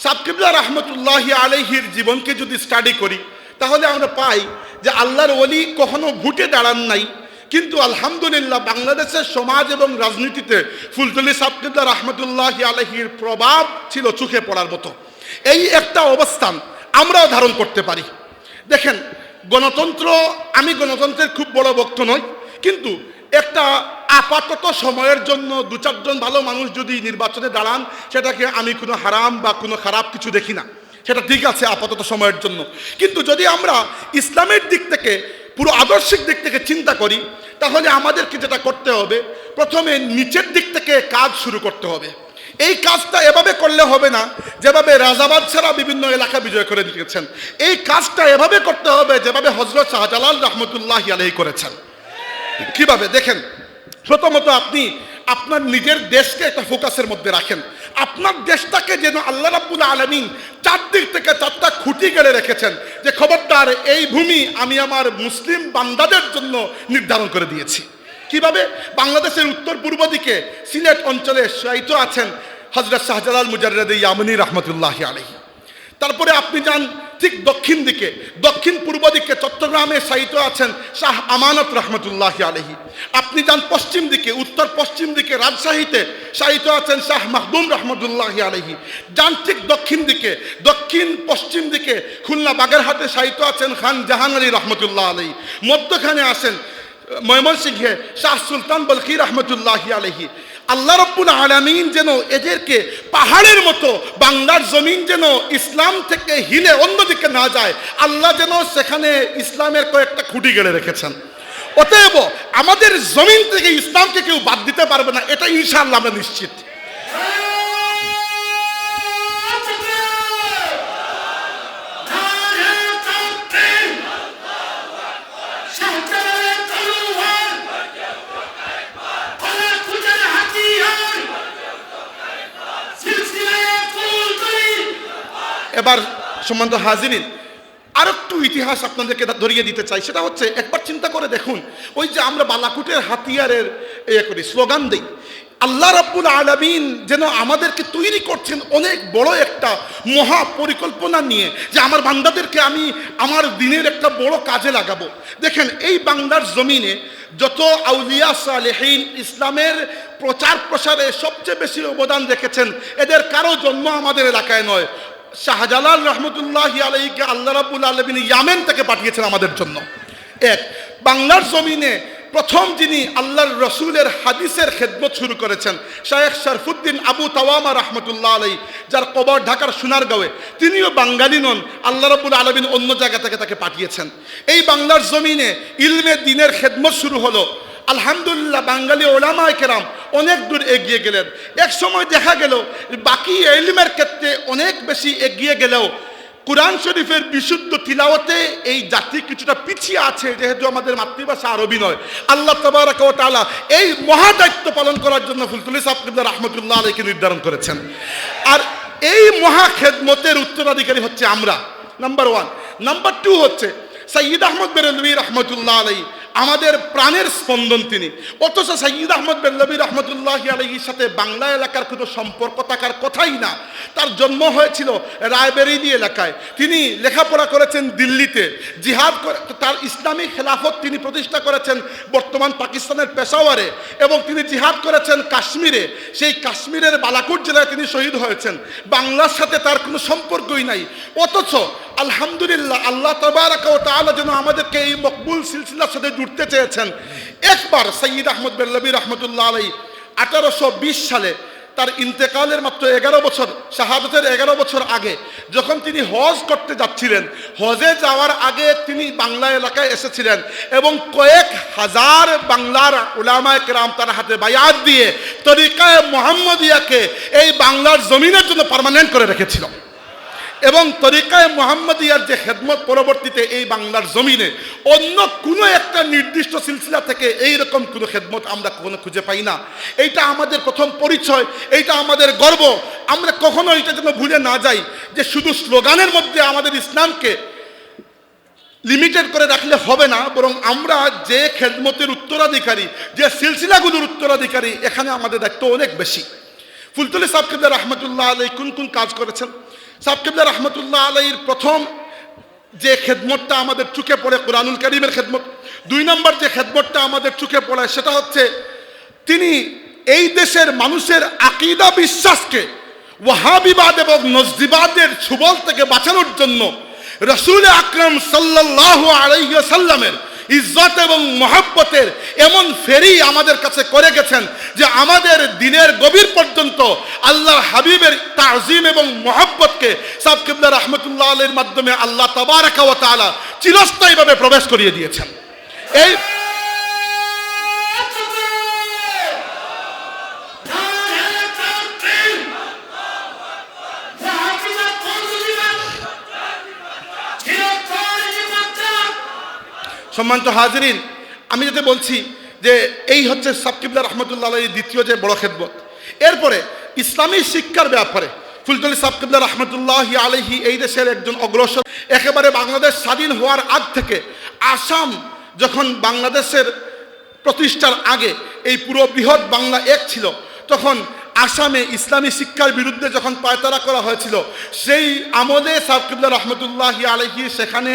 সাহেব কিবলা রহমতুল্লাহি আলাইহির জীবনকে যদি স্টাডি করি, তাহলে আমরা পাই যে আল্লাহর ওলি কখনো ঘুটে দাঁড়ান নাই, কিন্তু আলহামদুলিল্লাহ বাংলাদেশের সমাজ এবং রাজনীতিতে ফুলতলি সাহেব কিবলা রহমতুল্লাহি আলাইহির প্রভাব ছিল চোখে পড়ার মতো। এই একটা অবস্থান আমরাও ধারণ করতে পারি। দেখেন, গণতন্ত্র, আমি গণতন্ত্রের খুব বড় ভক্ত নই, কিন্তু একটা আপাতত সময়ের জন্য 2-4 জন ভালো মানুষ যদি নির্বাচনে দাঁড়ান, সেটাকে আমি কোনো হারাম বা কোনো খারাপ কিছু দেখি না, সেটা ঠিক আছে আপাতত সময়ের জন্য। কিন্তু যদি আমরা ইসলামের দিক থেকে, পুরো আদর্শিক দিক থেকে চিন্তা করি, তাহলে আমাদেরকে যেটা করতে হবে, প্রথমে নিচের দিক থেকে কাজ শুরু করতে হবে। এই কাজটা এভাবে করলে হবে না যেভাবে রাজাবাদ ছাড়া বিভিন্ন এলাকা বিজয় করে দিয়েছেন। এই কাজটা এভাবে করতে হবে যেভাবে হযরত শাহজালাল রহমতুল্লাহি আলাইহি করেছেন। কিভাবে? দেখেন, প্রথমত আপনি আপনার নিজের দেশকে একটা ফোকাসের মধ্যে রাখেন। আপনার দেশটাকে যেন আল্লাহ রাব্বুল আলামিন 4 দিক থেকে 4টা খুঁটি গেড়ে রেখেছেন, যে খবরদার এই ভূমি আমি আমার মুসলিম বান্দাদের জন্য নির্ধারণ করে দিয়েছি। কিভাবে? বাংলাদেশের উত্তর পূর্ব দিকে সিলেট অঞ্চলে শায়িত আছেন হযরত শাহজালাল মুজাররদে ইয়ামানি রহমতুল্লাহি আলাইহি। তারপরে আপনি যান ঠিক দক্ষিণ দিকে, দক্ষিণ পূর্ব দিকে চট্টগ্রামে শায়িত আছেন শাহ আমানত রহমতুল্লাহি আলাইহি। আপনি যান পশ্চিম দিকে, উত্তর পশ্চিম দিকে রাজশাহীতে শায়িত আছেন শাহ মাহদুম রহমতুল্লাহি আলাইহি। যান ঠিক দক্ষিণ দিকে, দক্ষিণ পশ্চিম দিকে খুলনা বাগেরহাটে শায়িত আছেন খান জাহান আলী রহমতুল্লাহ আলাইহি। মধ্যখানে আসেন ময়মনসিংহে শাহ সুলতান বলখি রহমতুল্লাহি আলাইহি। আল্লাহ রাব্বুল আলামিন যেন এদেরকে পাহাড়ের মতো, বাংলার জমিন যেন ইসলাম থেকে হিলে অন্যদিকে না যায়, আল্লাহ যেন সেখানে ইসলামের কয়েকটা খুঁটি গেড়ে রেখেছেন। অতএব আমাদের জমিন থেকে ইসলামকে কেউ বাদ দিতে পারবে না, এটা ইনশাআল্লাহ আমরা নিশ্চিত। এবার সম্মানিত হাজিরিন, আর একটু ইতিহাস আপনাদেরকে ধরিয়ে দিতে চাই। সেটা হচ্ছে, একবার চিন্তা করে দেখুন, ওই যে আমরা বালাকুটের হাতিয়ারের করি, স্লোগান দিই, আল্লাহ রাব্বুল আলামিন যেন আমাদেরকে তৈরি করছেন অনেক বড় একটা মহা পরিকল্পনা নিয়ে, যে আমার বান্দাদেরকে আমি আমার দিনের একটা বড় কাজে লাগাবো। দেখেন, এই বাংলার জমিনে যত আউলিয়া সালেহীন ইসলামের প্রচার প্রসারে সবচেয়ে বেশি অবদান রেখেছেন, এদের কারো জন্ম আমাদের এলাকায় নয়। শাহজালাল রহমতুল্লাহি আলাইহিকে আল্লাহ রাব্বুল আলামিন ইয়ামেন থেকে পাঠিয়েছেন আমাদের জন্য। এক, বাংলার জমিনে প্রথম যিনি আল্লাহর রসুলের হাদিসের খেদমত শুরু করেছেন, শায়েখ শরফুদ্দিন আবু তাওয়ামা রহমতুল্লাহ আলাই, যার কবর ঢাকার সোনারগাঁওয়ে, তিনিও বাঙালি নন, আল্লাহ রাব্বুল আলামিন অন্য জায়গা থেকে তাকে পাঠিয়েছেন। এই বাংলার জমিনে ইলমে দ্বীনের খেদমত শুরু হলো। আলহামদুলিল্লাহ, বাঙালি ওলামায়ে কেরাম অনেক দূর এগিয়ে গেলেন। এক সময় দেখা গেল বাকি ইলমের ক্ষেত্রে অনেক বেশি এগিয়ে গেলেও কুরআন শরীফের বিশুদ্ধ তিলাওয়াতে এই জাতি কিছুটা পিছিয়ে আছে, যেহেতু আমাদের মাতৃভাষা আরবি নয়। আল্লাহ তাবারাকা ওয়া তাআলা এই মহা দায়িত্ব পালন করার জন্য ফুলতুলি সাহেব কিবলা রাহমাতুল্লাহ আলাইহিকে নির্ধারণ করেছেন। আর এই মহা খেদমতের উত্তরাধিকারী হচ্ছে আমরা, নাম্বার 1। নাম্বার 2 হচ্ছে সৈয়দ আহমদ বেরেলভী রহমতুল্লাহ আলাইহি, আমাদের প্রাণের স্পন্দন তিনি। অথচ সৈয়দ আহমদ বেরেলভী রহমতুল্লাহি আলাইহির সাথে বাংলা এলাকার কোনো সম্পর্ক থাকার কথাই না। তার জন্ম হয়েছিল রায়বেরেলি এলাকায়, তিনি লেখাপড়া করেছেন দিল্লিতে, জিহাদ তার ইসলামী খেলাফত তিনি প্রতিষ্ঠা করেছেন বর্তমান পাকিস্তানের পেশাওয়ারে, এবং তিনি জিহাদ করেছেন কাশ্মীরে। সেই কাশ্মীরের বালাকুট জেলায় তিনি শহীদ হয়েছেন। বাংলার সাথে তার কোনো সম্পর্কই নাই। অথচ আলহামদুলিল্লাহ, আল্লাহ তাবারাকা ওয়া তাআলা যেন আমাদেরকে এই মকবুল সিলসিলার সাথে জুড়তে চেয়েছেন। একবার সৈয়দ আহমদ বেরেলভী রহমতুল্লাহ আলাইহি 1820 সালে, তার ইন্তেকালের মাত্র 11 বছর, শাহাদতের 11 বছর আগে, যখন তিনি হজ করতে যাচ্ছিলেন, হজে যাওয়ার আগে তিনি বাংলা এলাকায় এসেছিলেন এবং কয়েক হাজার বাংলার উলামায়ে কেরাম তার হাতে বায়াত দিয়ে তরিকায়ে মুহাম্মদিয়াকে এই বাংলার জমিনের জন্য পার্মানেন্ট করে রেখেছিল। এবং তরিকায়ে মুহাম্মদিয়ার যে খেদমত পরবর্তীতে এই বাংলার জমিনে অন্য কোনো একটা নির্দিষ্ট সিলসিলা থেকে এইরকম কোনো খেদমত আমরা কখনো খুঁজে পাই না। এইটা আমাদের প্রথম পরিচয়, এইটা আমাদের গর্ব। আমরা কখনো এটা যেন ভুলে না যাই যে শুধু স্লোগানের মধ্যে আমাদের ইসলামকে লিমিটেড করে রাখলে হবে না, বরং আমরা যে খেদমতের উত্তরাধিকারী, যে সিলসিলাগুলোর উত্তরাধিকারী, এখানে আমাদের দায়িত্ব অনেক বেশি। ফুলতুলি সাহেব কিবলা রহমতুল্লাহ আলাইহি কোন কোন কাজ করেছেন? সাহেব কিবলা রহমতুল্লাহ আলাইহির প্রথম যে খেদমতটা আমাদের চোখে পড়ে কুরআনুল কারীমের খেদমত। 2 নম্বর যে খেদমতটা আমাদের চোখে পড়ে সেটা হচ্ছে তিনি এই দেশের মানুষের আকীদা বিশ্বাসকে ওয়াহাবিবাদ এবং নজদিবাদের ছুবল থেকে বাঁচানোর জন্য রাসূল আকরাম সাল্লাল্লাহু আলাইহি ওয়াসাল্লামের ইজ্জত এবং মহব্বতের এমন ফেরি আমাদের কাছে করে গেছেন যে আমাদের দিনের গভীর পর্যন্ত আল্লাহর হাবিবের তাজিম এবং মহব্বতকে সাহেব কিবলা রহমতুল্লাহ আলাইহির মাধ্যমে আল্লাহ তাবারাকা ওয়া তাআলা চিরস্থায়ীভাবে প্রবেশ করিয়ে দিয়েছেন। এই সম্মানিত হাজিরিন, আমি যেটা বলছি যে এই হচ্ছে সাহেব কিবলা রহমতুল্লাহ আলাইহির দ্বিতীয় যে বড় খেদমত। এরপরে ইসলামী শিক্ষার ব্যাপারে ফুলতলি সাহেব কিবলা রহমতুল্লাহি আলাইহি এই দেশের একজন অগ্রসর। একেবারে বাংলাদেশ স্বাধীন হওয়ার আগ থেকে, আসাম যখন বাংলাদেশের প্রতিষ্ঠার আগে এই পুরো বৃহৎ বাংলা এক ছিল, তখন আসামে ইসলামী শিক্ষার বিরুদ্ধে যখন পায়তারা করা হয়েছিল, সেই আমলে সাহেব কিবলা রহমতুল্লাহি আলাইহি সেখানে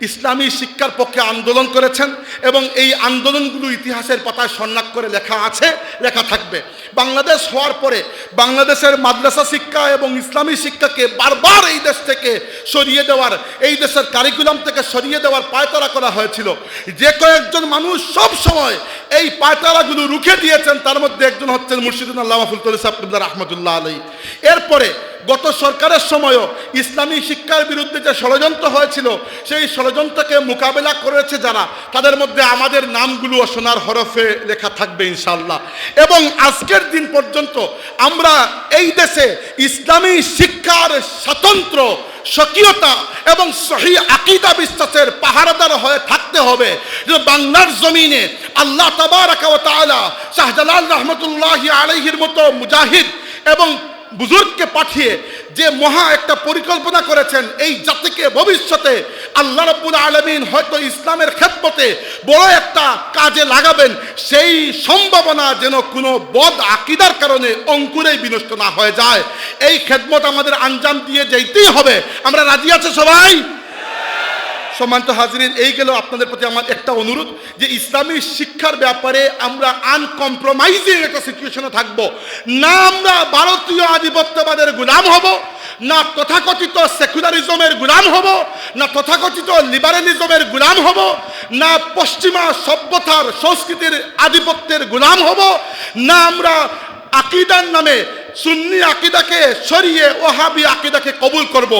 ইসলামী শিক্ষার পক্ষে আন্দোলন করেছেন এবং এই আন্দোলনগুলো ইতিহাসের পাতায় সন্ন্যাক করে লেখা আছে, লেখা থাকবে। বাংলাদেশ হওয়ার পরে বাংলাদেশের মাদ্রাসা শিক্ষা এবং ইসলামী শিক্ষাকে বারবার এই দেশ থেকে সরিয়ে দেওয়ার, এই দেশের কারিকুলাম থেকে সরিয়ে দেওয়ার পায়তারা করা হয়েছিল। যে কয়েকজন মানুষ সব সময় এই পায়তারাগুলো রুখে দিয়েছেন, তার মধ্যে একজন হচ্ছেন মুর্শিদুল আল্লামা ফুলতলি সাহেব কিবলা রহমতুল্লাহ আলাইহি। এরপরে গত সরকারের সময়ও ইসলামী শিক্ষার বিরুদ্ধে যে ষড়যন্ত্র হয়েছিল, সেই ষড়যন্ত্রকে মোকাবেলা করেছে যারা, তাদের মধ্যে আমাদের নামগুলো সোনার হরফে লেখা থাকবে ইনশাআল্লাহ। এবং আজকের দিন পর্যন্ত আমরা এই দেশে ইসলামী শিক্ষার স্বতন্ত্র স্বকীয়তা এবং সহি আকীদা বিশ্বাসের পাহারাদার হয়ে থাকতে হবে। যে বাংলার জমিনে আল্লাহ তাবারাকা ওয়া তাআলা শাহজালাল রহমতুল্লাহি আলাইহির মতো মুজাহিদ এবং বুজুর্গকে পাঠিয়ে যে মহা একটা পরিকল্পনা করেছেন এই জাতিকে ভবিষ্যতে আল্লাহ রাব্বুল আলামিন হয়তো ইসলামের খেদমতে বড় একটা কাজে লাগাবেন, সেই সম্ভাবনা যেন কোনো বদ আকীদার কারণে অঙ্কুরেই বিনষ্ট না হয়ে যায়। এই খেদমত আমাদের আঞ্জাম দিয়ে যেতেই হবে। আমরা রাজি আছি সবাই? সম্মানিত হাজিরিন, এই গেল আপনাদের প্রতি আমার একটা অনুরোধ যে ইসলামী শিক্ষার ব্যাপারে আমরা আনকম্প্রোমাইজিং একটা সিচুয়েশনে থাকবো না। আমরা ভারতীয় আধিপত্যবাদের গোলাম হব না, তথাকথিত সেকুলারিজমের গোলাম হব না, তথাকথিত লিবারেলিজমের গোলাম হব না, পশ্চিমা সভ্যতার সংস্কৃতির আধিপত্যের গোলাম হব না, আমরা আকীদার নামে সুন্নি আকীদাকে সরিয়ে ওহাবি আকীদাকে কবুল করব।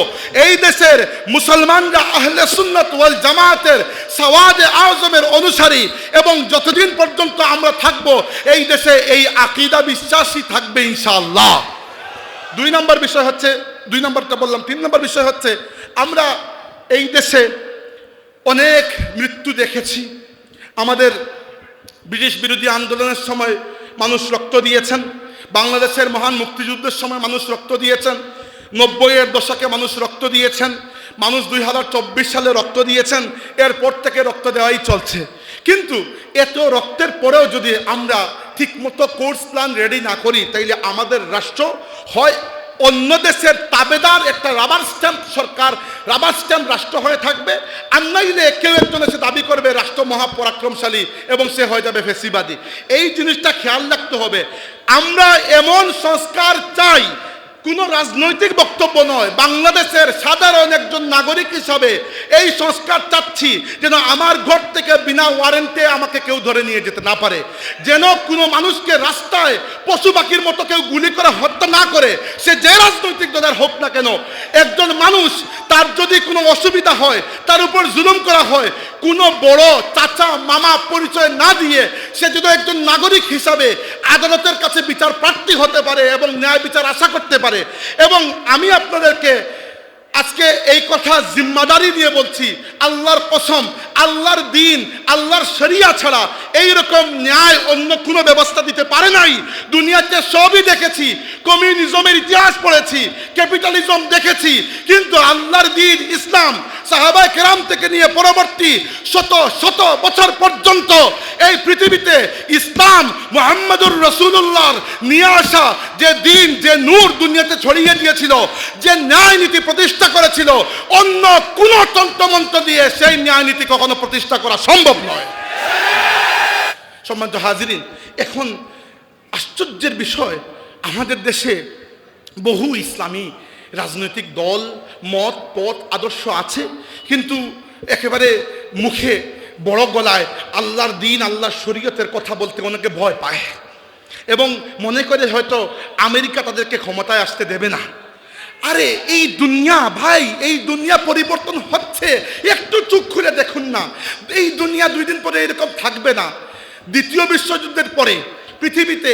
এই দেশের মুসলমানরা আহলে সুন্নাত ওয়াল জামাতের সওয়াদে আযমের অনুসারী এবং যতদিন পর্যন্ত আমরা থাকব এই দেশে এই আকীদা বিশ্বাসী থাকবে ইনশাআল্লাহ। 2 নম্বর বিষয় হচ্ছে, 2 নম্বরটা বললাম, 3 নম্বর বিষয় হচ্ছে আমরা এই দেশে অনেক মৃত্যু দেখেছি। আমাদের ব্রিটিশ বিরোধী আন্দোলনের সময় মানুষ রক্ত দিয়েছেন, বাংলাদেশের মহান মুক্তিযুদ্ধের সময় মানুষ রক্ত দিয়েছেন, 90-এর দশকে মানুষ রক্ত দিয়েছেন, মানুষ 2024 সালে রক্ত দিয়েছেন, এরপর থেকে রক্ত দেওয়াই চলছে। কিন্তু এত রক্তের পরেও যদি আমরা ঠিকমতো কোর্স প্ল্যান রেডি না করি তাইলে আমাদের রাষ্ট্র হয় অন্য দেশের তাবেদার একটা রাবার স্ট্যাম্প সরকার, রাবার স্ট্যাম্প রাষ্ট্র হয়ে থাকবে, আর নাইলে কেউ একজন এসে দাবি করবে রাষ্ট্র মহাপরাক্রমশালী এবং সে হয়ে যাবে ফেসিবাদী। এই জিনিসটা খেয়াল রাখতে হবে। আমরা এমন সংস্কার চাই, কোনো রাজনৈতিক বক্তব্য নয়, বাংলাদেশের সাধারণ একজন নাগরিক হিসাবে এই সংস্কার চাচ্ছি যেন আমার ঘর থেকে বিনা ওয়ারেন্টে আমাকে কেউ ধরে নিয়ে যেতে না পারে, যেন কোনো মানুষকে রাস্তায় পশু পাখির মতো কেউ গুলি করে হত্যা না করে, সে যে রাজনৈতিক দলের হোক না কেন। একজন মানুষ তার যদি কোনো অসুবিধা হয়, তার উপর জুলুম করা হয়, কোনো বড় চাচা মামা পরিচয় না দিয়ে সে যদি একজন নাগরিক হিসাবে আদালতের কাছে বিচার প্রার্থী হতে পারে এবং ন্যায় বিচার আশা করতে পারে। এবং আমি আপনাদেরকে আজকে এই কথা জিম্মাদারি দিয়ে বলছি, আল্লাহর কসম, আল্লাহর দিন, আল্লাহর শরিয়া ছাড়া এইরকম ন্যায় অন্য কোনো ব্যবস্থা দিতে পারে নাই। দুনিয়াতে সবই দেখেছি, কমিউনিজমের ইতিহাস পড়েছি, ক্যাপিটালিজম দেখেছি, কিন্তু আল্লাহর দিন ইসলাম সাহাবায়ে কেরাম থেকে নিয়ে পরবর্তী শত শত বছর পর্যন্ত এই পৃথিবীতে ইসলাম মুহাম্মদুর রাসূলুল্লাহর নিয়ে আসা যে দিন, যে নূর দুনিয়াতে ছড়িয়ে দিয়েছিল, যে ন্যায় নীতি প্রতিষ্ঠা করেছিল, অন্য কোন তন্ত্রমন্ত্র দিয়ে সেই ন্যায় নীতি কখনো প্রতিষ্ঠা করা সম্ভব নয়। সম্মানিত হাজিরিন, এখন আশ্চর্যের বিষয়, আমাদের দেশে বহু ইসলামী রাজনৈতিক দল, মত, পথ, আদর্শ আছে, কিন্তু একেবারে মুখে বড় গলায় আল্লাহর দিন, আল্লাহর শরীয়তের কথা বলতে অনেকে ভয় পায় এবং মনে করে হয়তো আমেরিকা তাদেরকে ক্ষমতায় আসতে দেবে না। আরে এই দুনিয়া ভাই, এই দুনিয়া পরিবর্তন হচ্ছে, একটু চোখ খুলে দেখুন না। এই দুনিয়া 2 দিন পরে এরকম থাকবে না। দ্বিতীয় বিশ্বযুদ্ধের পরে পৃথিবীতে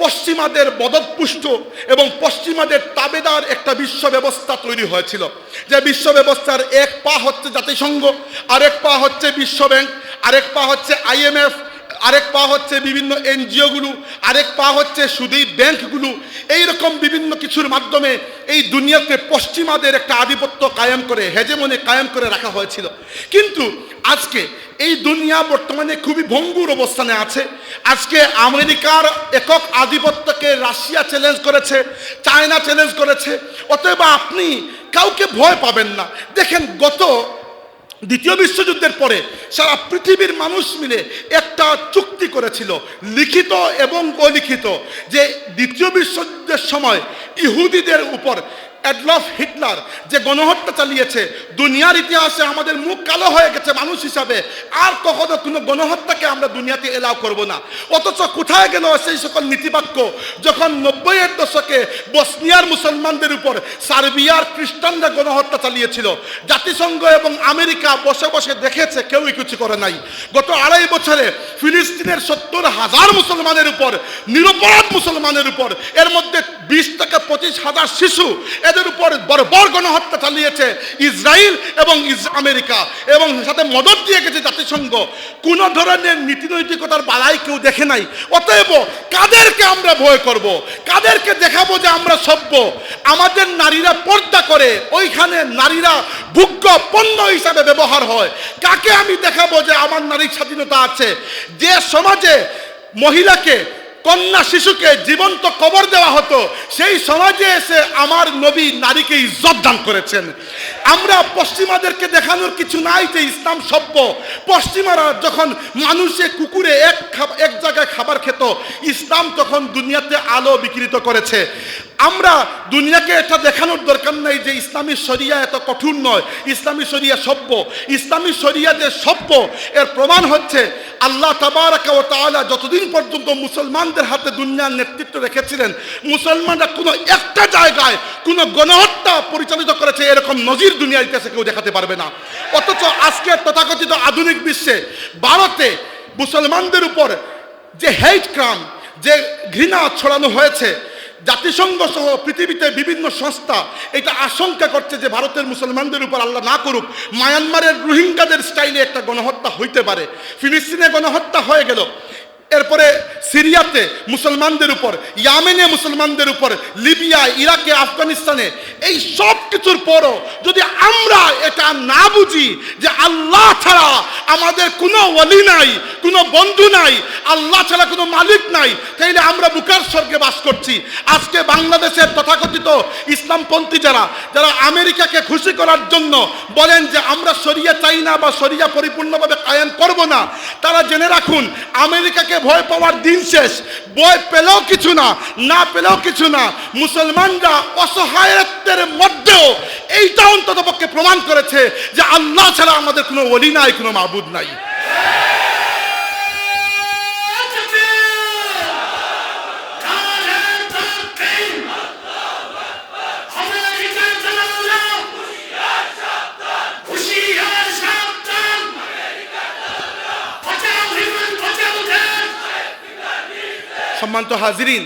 পশ্চিমাদের বদতপুষ্ট এবং পশ্চিমাদের তাবেদার একটা বিশ্ব ব্যবস্থা তৈরি হয়েছিল, যে বিশ্ব ব্যবস্থার এক পা হচ্ছে জাতিসংঘ, আরেক পা হচ্ছে বিশ্ব ব্যাংক, আরেক পা হচ্ছে IMF, আরেক পা হচ্ছে বিভিন্ন এনজিওগুলো, আরেক পা হচ্ছে সুদী ব্যাংকগুলো। এইরকম বিভিন্ন কিছুর মাধ্যমে এই দুনিয়াতে পশ্চিমাদের একটা আধিপত্য কায়েম করে, হেজেমনি কায়েম করে রাখা হয়েছিল। কিন্তু আজকে এই দুনিয়া বর্তমানে খুবই ভঙ্গুর অবস্থানে আছে। আজকে আমেরিকার একক আধিপত্যকে রাশিয়া চ্যালেঞ্জ করেছে, চায়না চ্যালেঞ্জ করেছে। অতএব আপনি কাউকে ভয় পাবেন না। দেখেন, গত দ্বিতীয় বিশ্বযুদ্ধের পরে সারা পৃথিবীর মানুষ মিলে একটা চুক্তি করেছিল, লিখিত এবং অলিখিত, যে দ্বিতীয় বিশ্বযুদ্ধের সময় ইহুদিদের উপর অ্যাডলফ হিটলার যে গণহত্যা চালিয়েছে, দুনিয়ার ইতিহাসে আমাদের মুখ কালো হয়ে গেছে মানুষ হিসাবে, আর কখনো কোনো গণহত্যাকে আমরা দুনিয়াতে এলাও করব না। অথচ কোথায় গেল সেই সকল নীতিবাক্য যখন 90-এর দশকে বসনিয়ার মুসলমানদের উপর সার্বিয়ার খ্রিস্টানরা গণহত্যা চালিয়েছিল? জাতিসংঘ এবং আমেরিকা বসে বসে দেখেছে, কেউই কিছু করে নাই। গত 2.5 বছরে ফিলিস্তিনের 70,000 মুসলমানের উপর, নিরপরাধ মুসলমানের উপর, এর মধ্যে 20 থেকে 25 হাজার শিশু, এদের মহিলাদের উপর বর্বর গণহত্যা চালিয়েছে ইসরায়েল এবং আমেরিকা, এবং সাথে মদত দিয়ে গেছে জাতিসংঘ। কোন ধরনের নীতিনৈতিকতার বালাই কেউ দেখে নাই। অতএব কাদেরকে আমরা ভয় করব? কাদেরকে দেখাবো যে আমরা সভ্য? আমাদের নারীরা পর্দা করে, ওইখানে নারীরা ভোগ্য পণ্য হিসাবে ব্যবহার হয়। কাকে আমি দেখাবো যে আমার নারীর স্বাধীনতা আছে? যে সমাজে মহিলাকে, কন্যা শিশুকে জীবন্ত কবর দেওয়া হতো, সেই সমাজে এসে আমার নবী নারীকে ইজ্জত দান করেছেন। আমরা পশ্চিমাদেরকে দেখানোর কিছু নাই যে ইসলাম সভ্য। পশ্চিমারা যখন মানুষে কুকুরে এক জায়গায় খাবার খেত, ইসলাম তখন দুনিয়াতে আলো বিকৃত করেছে। আমরা দুনিয়াকে এটা দেখানোর দরকার নাই যে ইসলামী শরিয়া এত কঠোর নয়, ইসলামী শরিয়া সভ্য। ইসলামী শরিয়া যে সভ্য এর প্রমাণ হচ্ছে আল্লাহ তাবারাকা ওয়া তাআলা যতদিন পর্যন্ত মুসলমানদের হাতে দুনিয়ার নেতৃত্ব রেখেছিলেন, মুসলমানরা কোনো একটা জায়গায় কোনো গণহত্যা পরিচালিত করেছে এরকম নজির দুনিয়ার ইতিহাসে কেউ দেখাতে পারবে না। অথচ আজকে তথাকথিত আধুনিক বিশ্বে ভারতে মুসলমানদের উপর যে হেট ক্রাইম, যে ঘৃণা ছড়ানো হয়েছে, জাতিসংঘ সহ পৃথিবীতে বিভিন্ন সংস্থা এটা আশঙ্কা করছে যে ভারতের মুসলমানদের উপর আল্লাহ না করুক মায়ানমারের রোহিঙ্গাদের স্টাইলে একটা গণহত্যা হইতে পারে। ফিলিস্তিনে গণহত্যা হয়ে গেল, এরপরে সিরিয়াতে মুসলমানদের উপর, ইয়েমেনে মুসলমানদের উপর, লিবিয়া, ইরাকে, আফগানিস্তানে, এই সব কিছুর পরও যদি আমরা এটা না বুঝি যে আল্লাহ ছাড়া আমাদের কোনো ওয়ালি নাই, কোনো বন্ধু নাই, আল্লাহ ছাড়া কোনো মালিক নাই, তাইলে আমরা বুকার স্বর্গে বাস করছি। আজকে বাংলাদেশের তথাকথিত ইসলামপন্থী যারা আমেরিকাকে খুশি করার জন্য বলেন যে আমরা শরিয়া চাই না বা শরিয়া পরিপূর্ণভাবে কায়েম করব না, তারা জেনে রাখুন আমেরিকাকে ভয় পাওয়ার দিন শেষ। ভয় পেলেও কিছু না, না পেলেও কিছু না। মুসলমানরা অসহায়ত্বের মধ্যেও এইটা অন্তত পক্ষে প্রমাণ করেছে যে আল্লাহ ছাড়া আমাদের কোনো ওলি নাই, কোনো মাবুদ নাই। সম্মানিত হাজিরিন,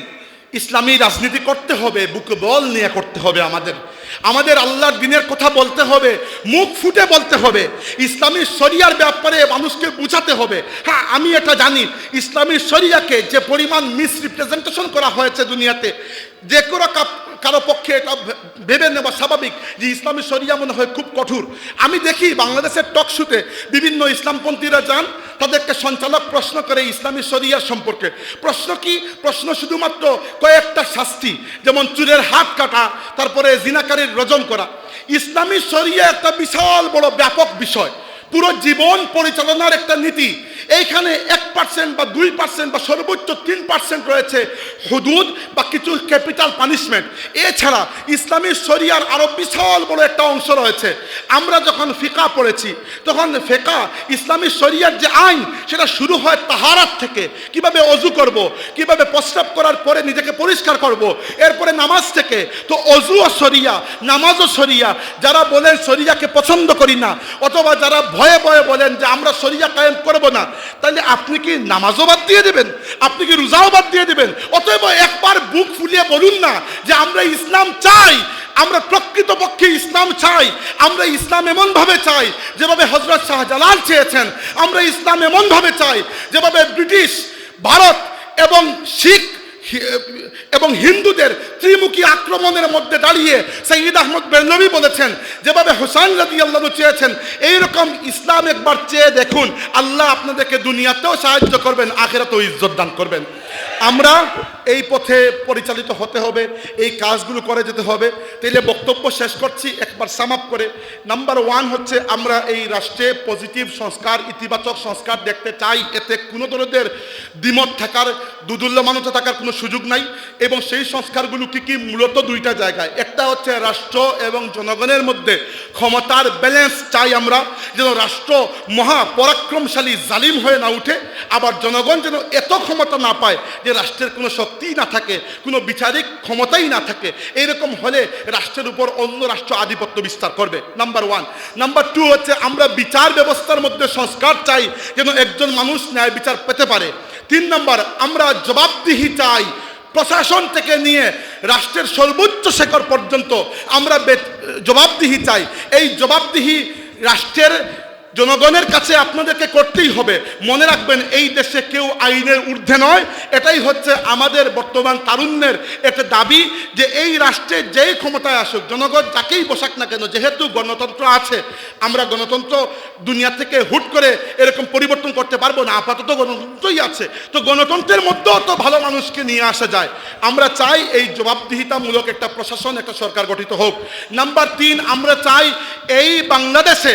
ইসলামী রাজনীতি করতে হবে, বুকে বল নিয়ে করতে হবে। আমাদের আল্লাহর দ্বীনের কথা বলতে হবে, মুখ ফুটে বলতে হবে। ইসলামী শরিয়ার ব্যাপারে মানুষকে বুঝাতে হবে। হ্যাঁ, আমি এটা জানি ইসলামী শরিয়াকে যে পরিমাণ মিসরিপ্রেজেন্টেশন করা হয়েছে দুনিয়াতে, যে কারো পক্ষে এটা ভেবে নেওয়া স্বাভাবিক যে ইসলামী শরিয়া মনে হয় খুব কঠোর। আমি দেখি বাংলাদেশের টক শুতে বিভিন্ন ইসলামপন্থীরা যান, তাদেরকে সঞ্চালক প্রশ্ন করে ইসলামী শরিয়ার সম্পর্কে। প্রশ্ন কি? প্রশ্ন শুধুমাত্র কয়েকটা শাস্তি, যেমন চুলের হাত কাটা, তারপরে জিনাকারীর রজম করা। ইসলামী শরিয়া একটা বিশাল বড় ব্যাপক বিষয়, পুরো জীবন পরিচালনার একটা নীতি। এইখানে 1% বা 2% বা সর্বোচ্চ 3% রয়েছে হুদুদ বা কিছু ক্যাপিটাল পানিশমেন্ট। এছাড়া ইসলামী শরিয়ার আরো বিশাল বড় একটা অংশ রয়েছে। আমরা যখন ফিকা পড়েছি তখন ফিকা ইসলামী শরিয়ার যে আইন সেটা শুরু হয় তাহারাত থেকে, কিভাবে অজু করব, কিভাবে প্রস্রাব করার পরে নিজেকে পরিষ্কার করব, এরপরে নামাজ থেকে। তো অজু ও শরিয়া, নামাজ ও শরিয়া। যারা বলেন শরিয়াকে পছন্দ করি না, অথবা যারা ভয়ে ভয়ে বলেন যে আমরা শরিয়া কায়েম করব না, তাহলে আপনি কি নামাজও বাদ দিয়ে দেবেন? আপনি কি রোজাও বাদ দিয়ে দেবেন? অতএব একবার বুক ফুলিয়ে বলুন না যে আমরা ইসলাম চাই, আমরা প্রকৃতপক্ষে ইসলাম চাই। আমরা ইসলাম এমন ভাবে চাই যেভাবে হযরত শাহজালাল চেয়েছেন। আমরা ইসলাম এমন ভাবে চাই যেভাবে ব্রিটিশ, ভারত এবং শিখ এবং হিন্দুদের ত্রিমুখী আক্রমণের মধ্যে দাঁড়িয়ে সৈয়দ আহমদ বেরলভী বলেছেন, যেভাবে হুসাইন রাদিয়াল্লাহু চেয়েছেন, এইরকম ইসলাম একবার চেয়ে দেখুন, আল্লাহ আপনাদেরকে দুনিয়াতেও সাহায্য করবেন, আখিরাতেও ইজ্জত দান করবেন। আমরা এই পথে পরিচালিত হতে হবে, এই কাজগুলো করে যেতে হবে। তাইলে বক্তব্য শেষ করছি একবার সাম আপ করে। নাম্বার 1 হচ্ছে আমরা এই রাষ্ট্রে পজিটিভ সংস্কার, ইতিবাচক সংস্কার দেখতে চাই। এতে কোনো ধরনের দ্বিমত থাকার, দুদুল্যমানতা থাকার কোনো সুযোগ নাই। এবং সেই সংস্কারগুলো কি মূলত দুইটা জায়গায়। একটা হচ্ছে রাষ্ট্র এবং জনগণের মধ্যে ক্ষমতার ব্যালেন্স চাই আমরা, যেন রাষ্ট্র মহা পরাক্রমশালী জালিম হয়ে না উঠে, আবার জনগণ যেন এত ক্ষমতা না পায় যে রাষ্ট্রের কোনো শক্তিই না থাকে, কোনো বিচারিক ক্ষমতাই না থাকে। এইরকম হলে রাষ্ট্রের উপর অন্য রাষ্ট্র আধিপত্য বিস্তার করবে, নাম্বার 1। নাম্বার 2 হচ্ছে আমরা বিচার ব্যবস্থার মধ্যে সংস্কার চাই, যেন একজন মানুষ ন্যায় বিচার পেতে পারে। 3 নম্বর, আমরা জবাবদিহি চাই। প্রশাসন থেকে নিয়ে রাষ্ট্রের সর্বোচ্চ শেখর পর্যন্ত আমরা জবাবদিহি চাই। এই জবাবদিহি রাষ্ট্রের জনগণের কাছে আপনাদেরকে করতেই হবে। মনে রাখবেন, এই দেশে কেউ আইনের ঊর্ধ্বে নয়। এটাই হচ্ছে আমাদের বর্তমান তারুণ্যের একটা দাবি, যে এই রাষ্ট্রে যেই ক্ষমতায় আসুক, জনগণ যাকেই বসাক না কেন, যেহেতু গণতন্ত্র আছে, আমরা গণতন্ত্র দুনিয়া থেকে হুট করে এরকম পরিবর্তন করতে পারবো না, আপাতত গণতন্ত্রই আছে। তো গণতন্ত্রের মধ্যেও তো ভালো মানুষকে নিয়ে আসা যায়। আমরা চাই এই জবাবদিহিতামূলক একটা প্রশাসন, একটা সরকার গঠিত হোক। নাম্বার 3, আমরা চাই এই বাংলাদেশে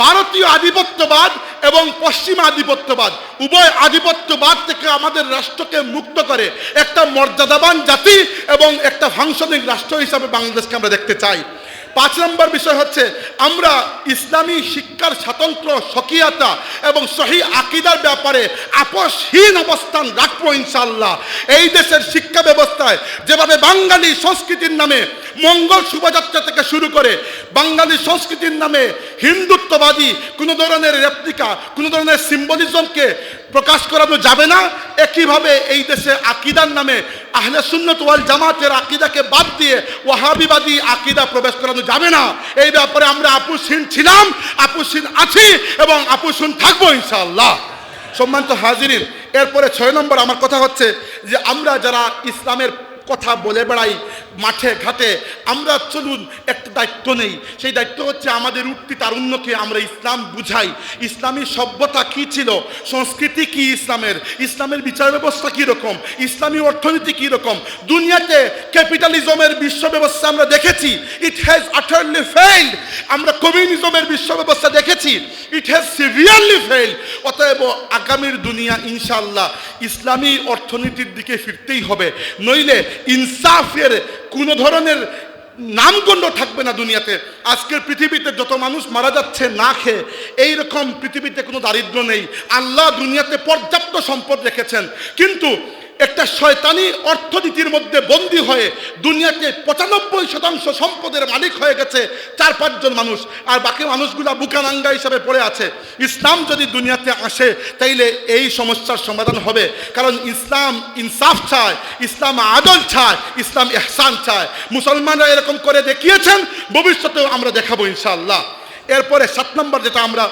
ভারতীয় আধিপত্যবাদ এবং পশ্চিমা আধিপত্যবাদ, উভয় আধিপত্যবাদ থেকে আমাদের রাষ্ট্রকে মুক্ত করে একটা মর্যাদাবান জাতি এবং একটা ফাংশনিং রাষ্ট্র হিসাবে বাংলাদেশকে আমরা দেখতে চাই। 5 নম্বর বিষয় হচ্ছে, আমরা ইসলামী শিক্ষার স্বাতন্ত্র, স্বকীয়তা এবং সহি আকীদার ব্যাপারে আপোষহীন অবস্থান রাখবো ইনশাআল্লাহ। এই দেশের শিক্ষা ব্যবস্থায় যেভাবে বাঙালি সংস্কৃতির নামে মঙ্গল শোভাযাত্রা থেকে শুরু করে বাঙালি সংস্কৃতির নামে হিন্দুত্ববাদী কোনো ধরনের রেপ্লিকা, কোনো ধরনের সিম্বলিজমকে প্রকাশ করানো যাবে না, একইভাবে এই দেশে আকীদার নামে আহলে সুন্নাত ওয়াল জামাতের আকীদাকে বাদ দিয়ে ওয়াহাবিবাদী আকীদা প্রবেশ করানো যাবে না। এই ব্যাপারে আমরা আপোষহীন ছিলাম, আপোষহীন আছি এবং আপোষহীন থাকবো ইনশাআল্লাহ। সম্মানিত হাজিরিন, এরপরে 6 নম্বর আমার কথা হচ্ছে যে আমরা যারা ইসলামের কথা বলে বেড়াই মাঠে ঘাটে, আমরা চলুন একটা দায়িত্ব নেই। সেই দায়িত্ব হচ্ছে আমাদের উঠতি তারুণ্যকে আমরা ইসলাম বুঝাই। ইসলামী সভ্যতা কি ছিল, সংস্কৃতি কি ইসলামের, ইসলামের বিচার ব্যবস্থা কীরকম, ইসলামী অর্থনীতি কীরকম। দুনিয়াতে ক্যাপিটালিজমের বিশ্ব ব্যবস্থা আমরা দেখেছি, ইট হ্যাজ আটারলি ফেইল্ড। আমরা কমিউনিজমের বিশ্ব ব্যবস্থা দেখেছি, ইট হ্যাজ সিভিয়ারলি ফেইল্ড। অতএব আগামীর দুনিয়া ইনশাআল্লাহ ইসলামী অর্থনীতির দিকে ফিরতেই হবে, নইলে ইনসাফের কোনো ধরনের নামগন্ধ থাকবে না দুনিয়াতে। আজকের পৃথিবীতে যত মানুষ মারা যাচ্ছে না খেয়ে, এইরকম পৃথিবীতে কোনো দারিদ্র নেই। আল্লাহ দুনিয়াতে পর্যাপ্ত সম্পদ রেখেছেন, কিন্তু একটা শয়তানি অর্থনীতির মধ্যে বন্দী হয়ে দুনিয়াতে 95% সম্পদের মালিক হয়ে গেছে 4-5 জন মানুষ, আর বাকি মানুষগুলা বুকানাঙ্গা হিসাবে পড়ে আছে। ইসলাম যদি দুনিয়াতে আসে তাইলে এই সমস্যার সমাধান হবে, কারণ ইসলাম ইনসাফ চায়, ইসলাম আদল চায়, ইসলাম ইহসান চায়। মুসলমানরা এরকম করে দেখিয়েছেন, ভবিষ্যতেও আমরা দেখাবো ইনশাআল্লাহ। এরপরে 7 নম্বর যেটা আমরা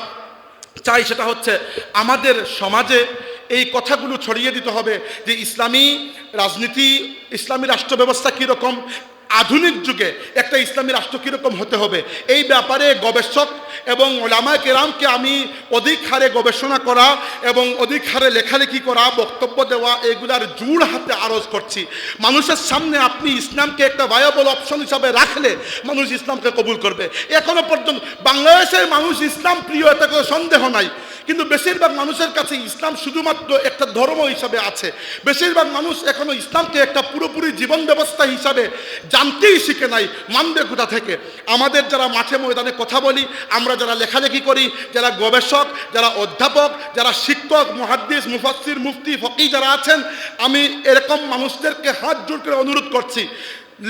চাই সেটা হচ্ছে আমাদের সমাজে এই কথাগুলো ছড়িয়ে দিতে হবে যে ইসলামী রাজনীতি, ইসলামী রাষ্ট্র ব্যবস্থা কীরকম, আধুনিক যুগে একটা ইসলামী রাষ্ট্র কীরকম হতে হবে। এই ব্যাপারে গবেষক এবং ওলামায়ে কেরামকে আমি অধিক হারে গবেষণা করা এবং অধিক হারে লেখালেখি করা, বক্তব্য দেওয়া, এগুলার জোর হাতে আরজ করছি। মানুষের সামনে আপনি ইসলামকে একটা ভায়াবল অপশন হিসাবে রাখলে মানুষ ইসলামকে কবুল করবে। এখনো পর্যন্ত বাংলাদেশের মানুষ ইসলাম প্রিয়, এতে কোনো সন্দেহ নাই, কিন্তু বেশিরভাগ মানুষের কাছে ইসলাম শুধুমাত্র একটা ধর্ম হিসাবে আছে। বেশিরভাগ মানুষ এখনো ইসলামকে একটা পুরোপুরি জীবন ব্যবস্থা হিসাবে জানতেই শিখে নাই, মানবে কোথা থেকে। আমাদের যারা মাঠে ময়দানে কথা বলি, আমরা যারা লেখালেখি করি, যারা গবেষক, যারা অধ্যাপক, যারা শিক্ষক, মুহাদ্দিস, মুফাসসির, মুফতি, ফকি যারা আছেন, আমি এরকম মানুষদেরকে হাত জোড় করে অনুরোধ করছি,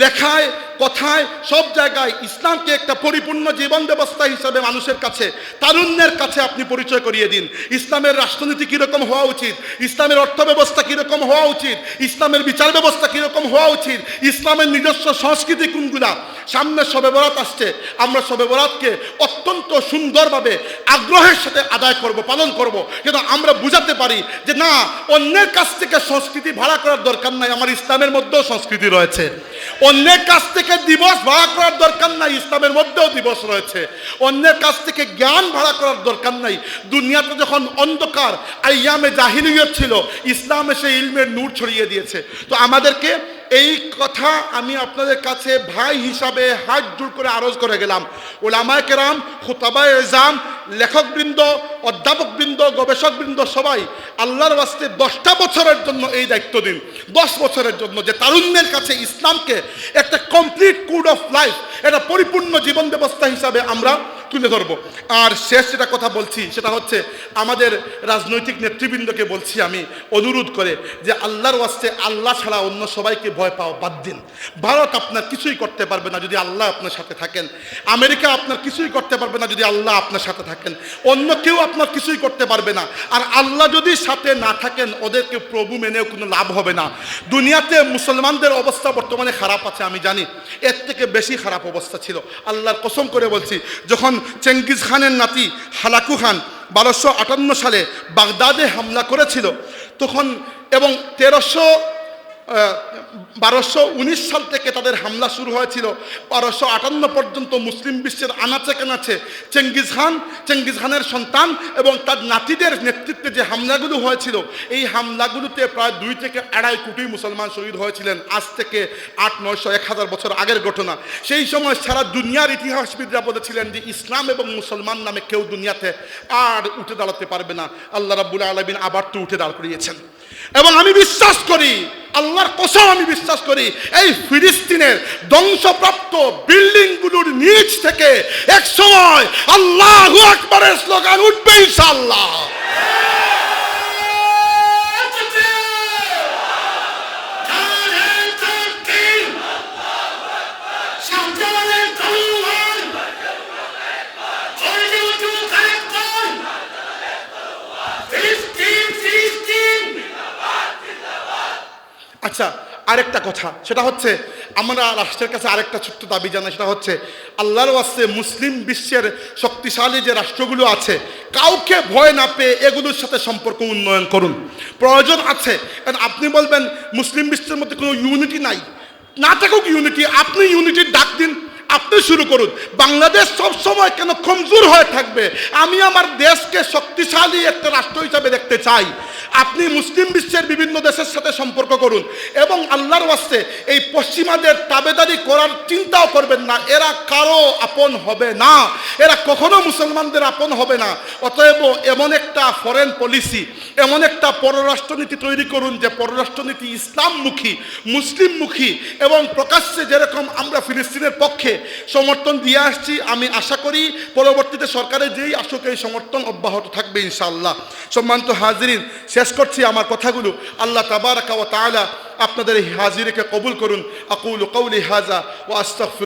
লেখায় কথায় সব জায়গায় ইসলামকে একটা পরিপূর্ণ জীবন ব্যবস্থা হিসাবে মানুষের কাছে, তারুণ্যের কাছে আপনি পরিচয় করিয়ে দিন। ইসলামের রাষ্ট্রনীতি কীরকম হওয়া উচিত, ইসলামের অর্থ ব্যবস্থা কীরকম হওয়া উচিত, ইসলামের বিচার ব্যবস্থা কীরকম হওয়া উচিত, ইসলামের নিজস্ব সংস্কৃতি কোনগুলা। সামনে শবে বরাত আসছে, আমরা শবে বরাতকে অত্যন্ত সুন্দরভাবে আগ্রহের সাথে আদায় করব, পালন করব, কিন্তু আমরা বুঝাতে পারি যে না, অন্যের কাছ থেকে সংস্কৃতি ভাড়া করার দরকার নাই, আমার ইসলামের মধ্যেও সংস্কৃতি রয়েছে। অন্যের কাছ থেকে দিবস ভাড়া করার দরকার নাই, ইসলামের মধ্যেও দিবস রয়েছে। অন্যের কাছ থেকে জ্ঞান ভাড়া করার দরকার নাই। দুনিয়াতে যখন অন্ধকার আইয়ামে জাহিলিয়ত ছিল, ইসলাম এসে ইলমের নূর ছড়িয়ে দিয়েছে। তো আমাদেরকে এই কথা আমি আপনাদের কাছে ভাই হিসাবে হাত জোড় করে আরজ করে গেলাম। ওলামায়ে কেরাম, খুতাবায়ে এজাম, লেখকবৃন্দ, অধ্যাপকবৃন্দ, গবেষকবৃন্দ সবাই আল্লাহর ওয়াস্তে 10টা বছরের জন্য এই দায়িত্ব দিন, 10 বছরের জন্য, যে তারুণ্যের কাছে ইসলামকে একটা কমপ্লিট কোড অফ লাইফ, এটা পরিপূর্ণ জীবন ব্যবস্থা হিসাবে আমরা তুলে ধরবো। আর শেষ যেটা কথা বলছি সেটা হচ্ছে আমাদের রাজনৈতিক নেতৃবৃন্দকে বলছি আমি অনুরোধ করে যে আল্লাহর ওয়াস্তে আল্লাহ ছাড়া অন্য সবাইকে ভয় পাওয়া বাদ দিন। ভারত আপনার কিছুই করতে পারবে না যদি আল্লাহ আপনার সাথে থাকেন। আমেরিকা আপনার কিছুই করতে পারবে না যদি আল্লাহ আপনার সাথে থাকেন। অন্য কেউ আপনার কিছুই করতে পারবে না। আর আল্লাহ যদি সাথে না থাকেন ওদেরকে প্রভু মেনেও কোনো লাভ হবে না। দুনিয়াতে মুসলমানদের অবস্থা বর্তমানে খারাপ আছে আমি জানি, এর থেকে বেশি খারাপ অবস্থা ছিল। আল্লাহর কসম করে বলছি, যখন চেঙ্গিজ খানের নাতি হালাকু খান 1258 সালে বাগদাদে হামলা করেছিল তখন, এবং 1219 সাল থেকে তাদের হামলা শুরু হয়েছিল, 1258 পর্যন্ত মুসলিম বিশ্বের আনাচে কানাচে চেঙ্গিজ খানের সন্তান এবং তার নাতিদের নেতৃত্বে যে হামলাগুলো হয়েছিল, এই হামলাগুলোতে প্রায় 2 থেকে 2.5 কোটি মুসলমান শহীদ হয়েছিলেন। আজ থেকে 800-900-1000 বছর আগের ঘটনা। সেই সময় সারা দুনিয়ার ইতিহাসবিদরা বলেছিলেন যে ইসলাম এবং মুসলমান নামে কেউ দুনিয়াতে আর উঠে দাঁড়াতে পারবে না। আল্লাহ রাব্বুল আলামিন আবার তো উঠে দাঁড় করিয়েছেন। এবং আমি বিশ্বাস করি, আল্লাহর কসম আমি বিশ্বাস করি, এই ফিলিস্তিনের ধ্বংসপ্রাপ্ত বিল্ডিংগুলোর নিচ থেকে এক সময় আল্লাহু আকবারের স্লোগান উঠবে ইনশাআল্লাহ। আচ্ছা, আরেকটা কথা, সেটা হচ্ছে আমরা রাষ্ট্রের কাছে আরেকটা ছোট্ট দাবি জানাই, সেটা হচ্ছে আল্লাহর ওয়াস্তে মুসলিম বিশ্বের শক্তিশালী যে রাষ্ট্রগুলো আছে কাউকে ভয় না পেয়ে এগুলোর সাথে সম্পর্ক উন্নয়ন করুন। প্রয়োজন আছে, কারণ আপনি বলবেন মুসলিম বিশ্বের মধ্যে কোনো ইউনিটি নাই, না থাকুক ইউনিটি, আপনি ইউনিটির ডাক দিন, আপনি শুরু করুন। বাংলাদেশ সবসময় কেন কমজোর হয়ে থাকবে? আমি আমার দেশকে শক্তিশালী একটা রাষ্ট্র হিসাবে দেখতে চাই। আপনি মুসলিম বিশ্বের বিভিন্ন দেশের সাথে সম্পর্ক করুন এবং আল্লাহর ওয়াস্তে এই পশ্চিমাদের তাবেদারি করার চিন্তাও করবেন না। এরা কারো আপন হবে না, এরা কখনো মুসলমানদের আপন হবে না। অতএব এমন একটা ফরেন পলিসি, এমন একটা পররাষ্ট্রনীতি তৈরি করুন যে পররাষ্ট্রনীতি ইসলামমুখী, মুসলিমমুখী, এবং প্রকাশ্যে যেরকম আমরা ফিলিস্তিনের পক্ষে সমর্থন দিয়ে আসছি, আমি আশা করি পরবর্তীতে সরকারের যেই আসুক এই সমর্থন অব্যাহত থাকবে ইনশাআল্লাহ। সম্মানিত হাজিরিন, শেষ করছি আমার কথাগুলো। আল্লাহ তাবারাকা ওয়া তাআলা আপনাদের এই হাজিরিকে কবুল করুন। আকুলু কওলি হাযা ওয়া আস্তাগফির।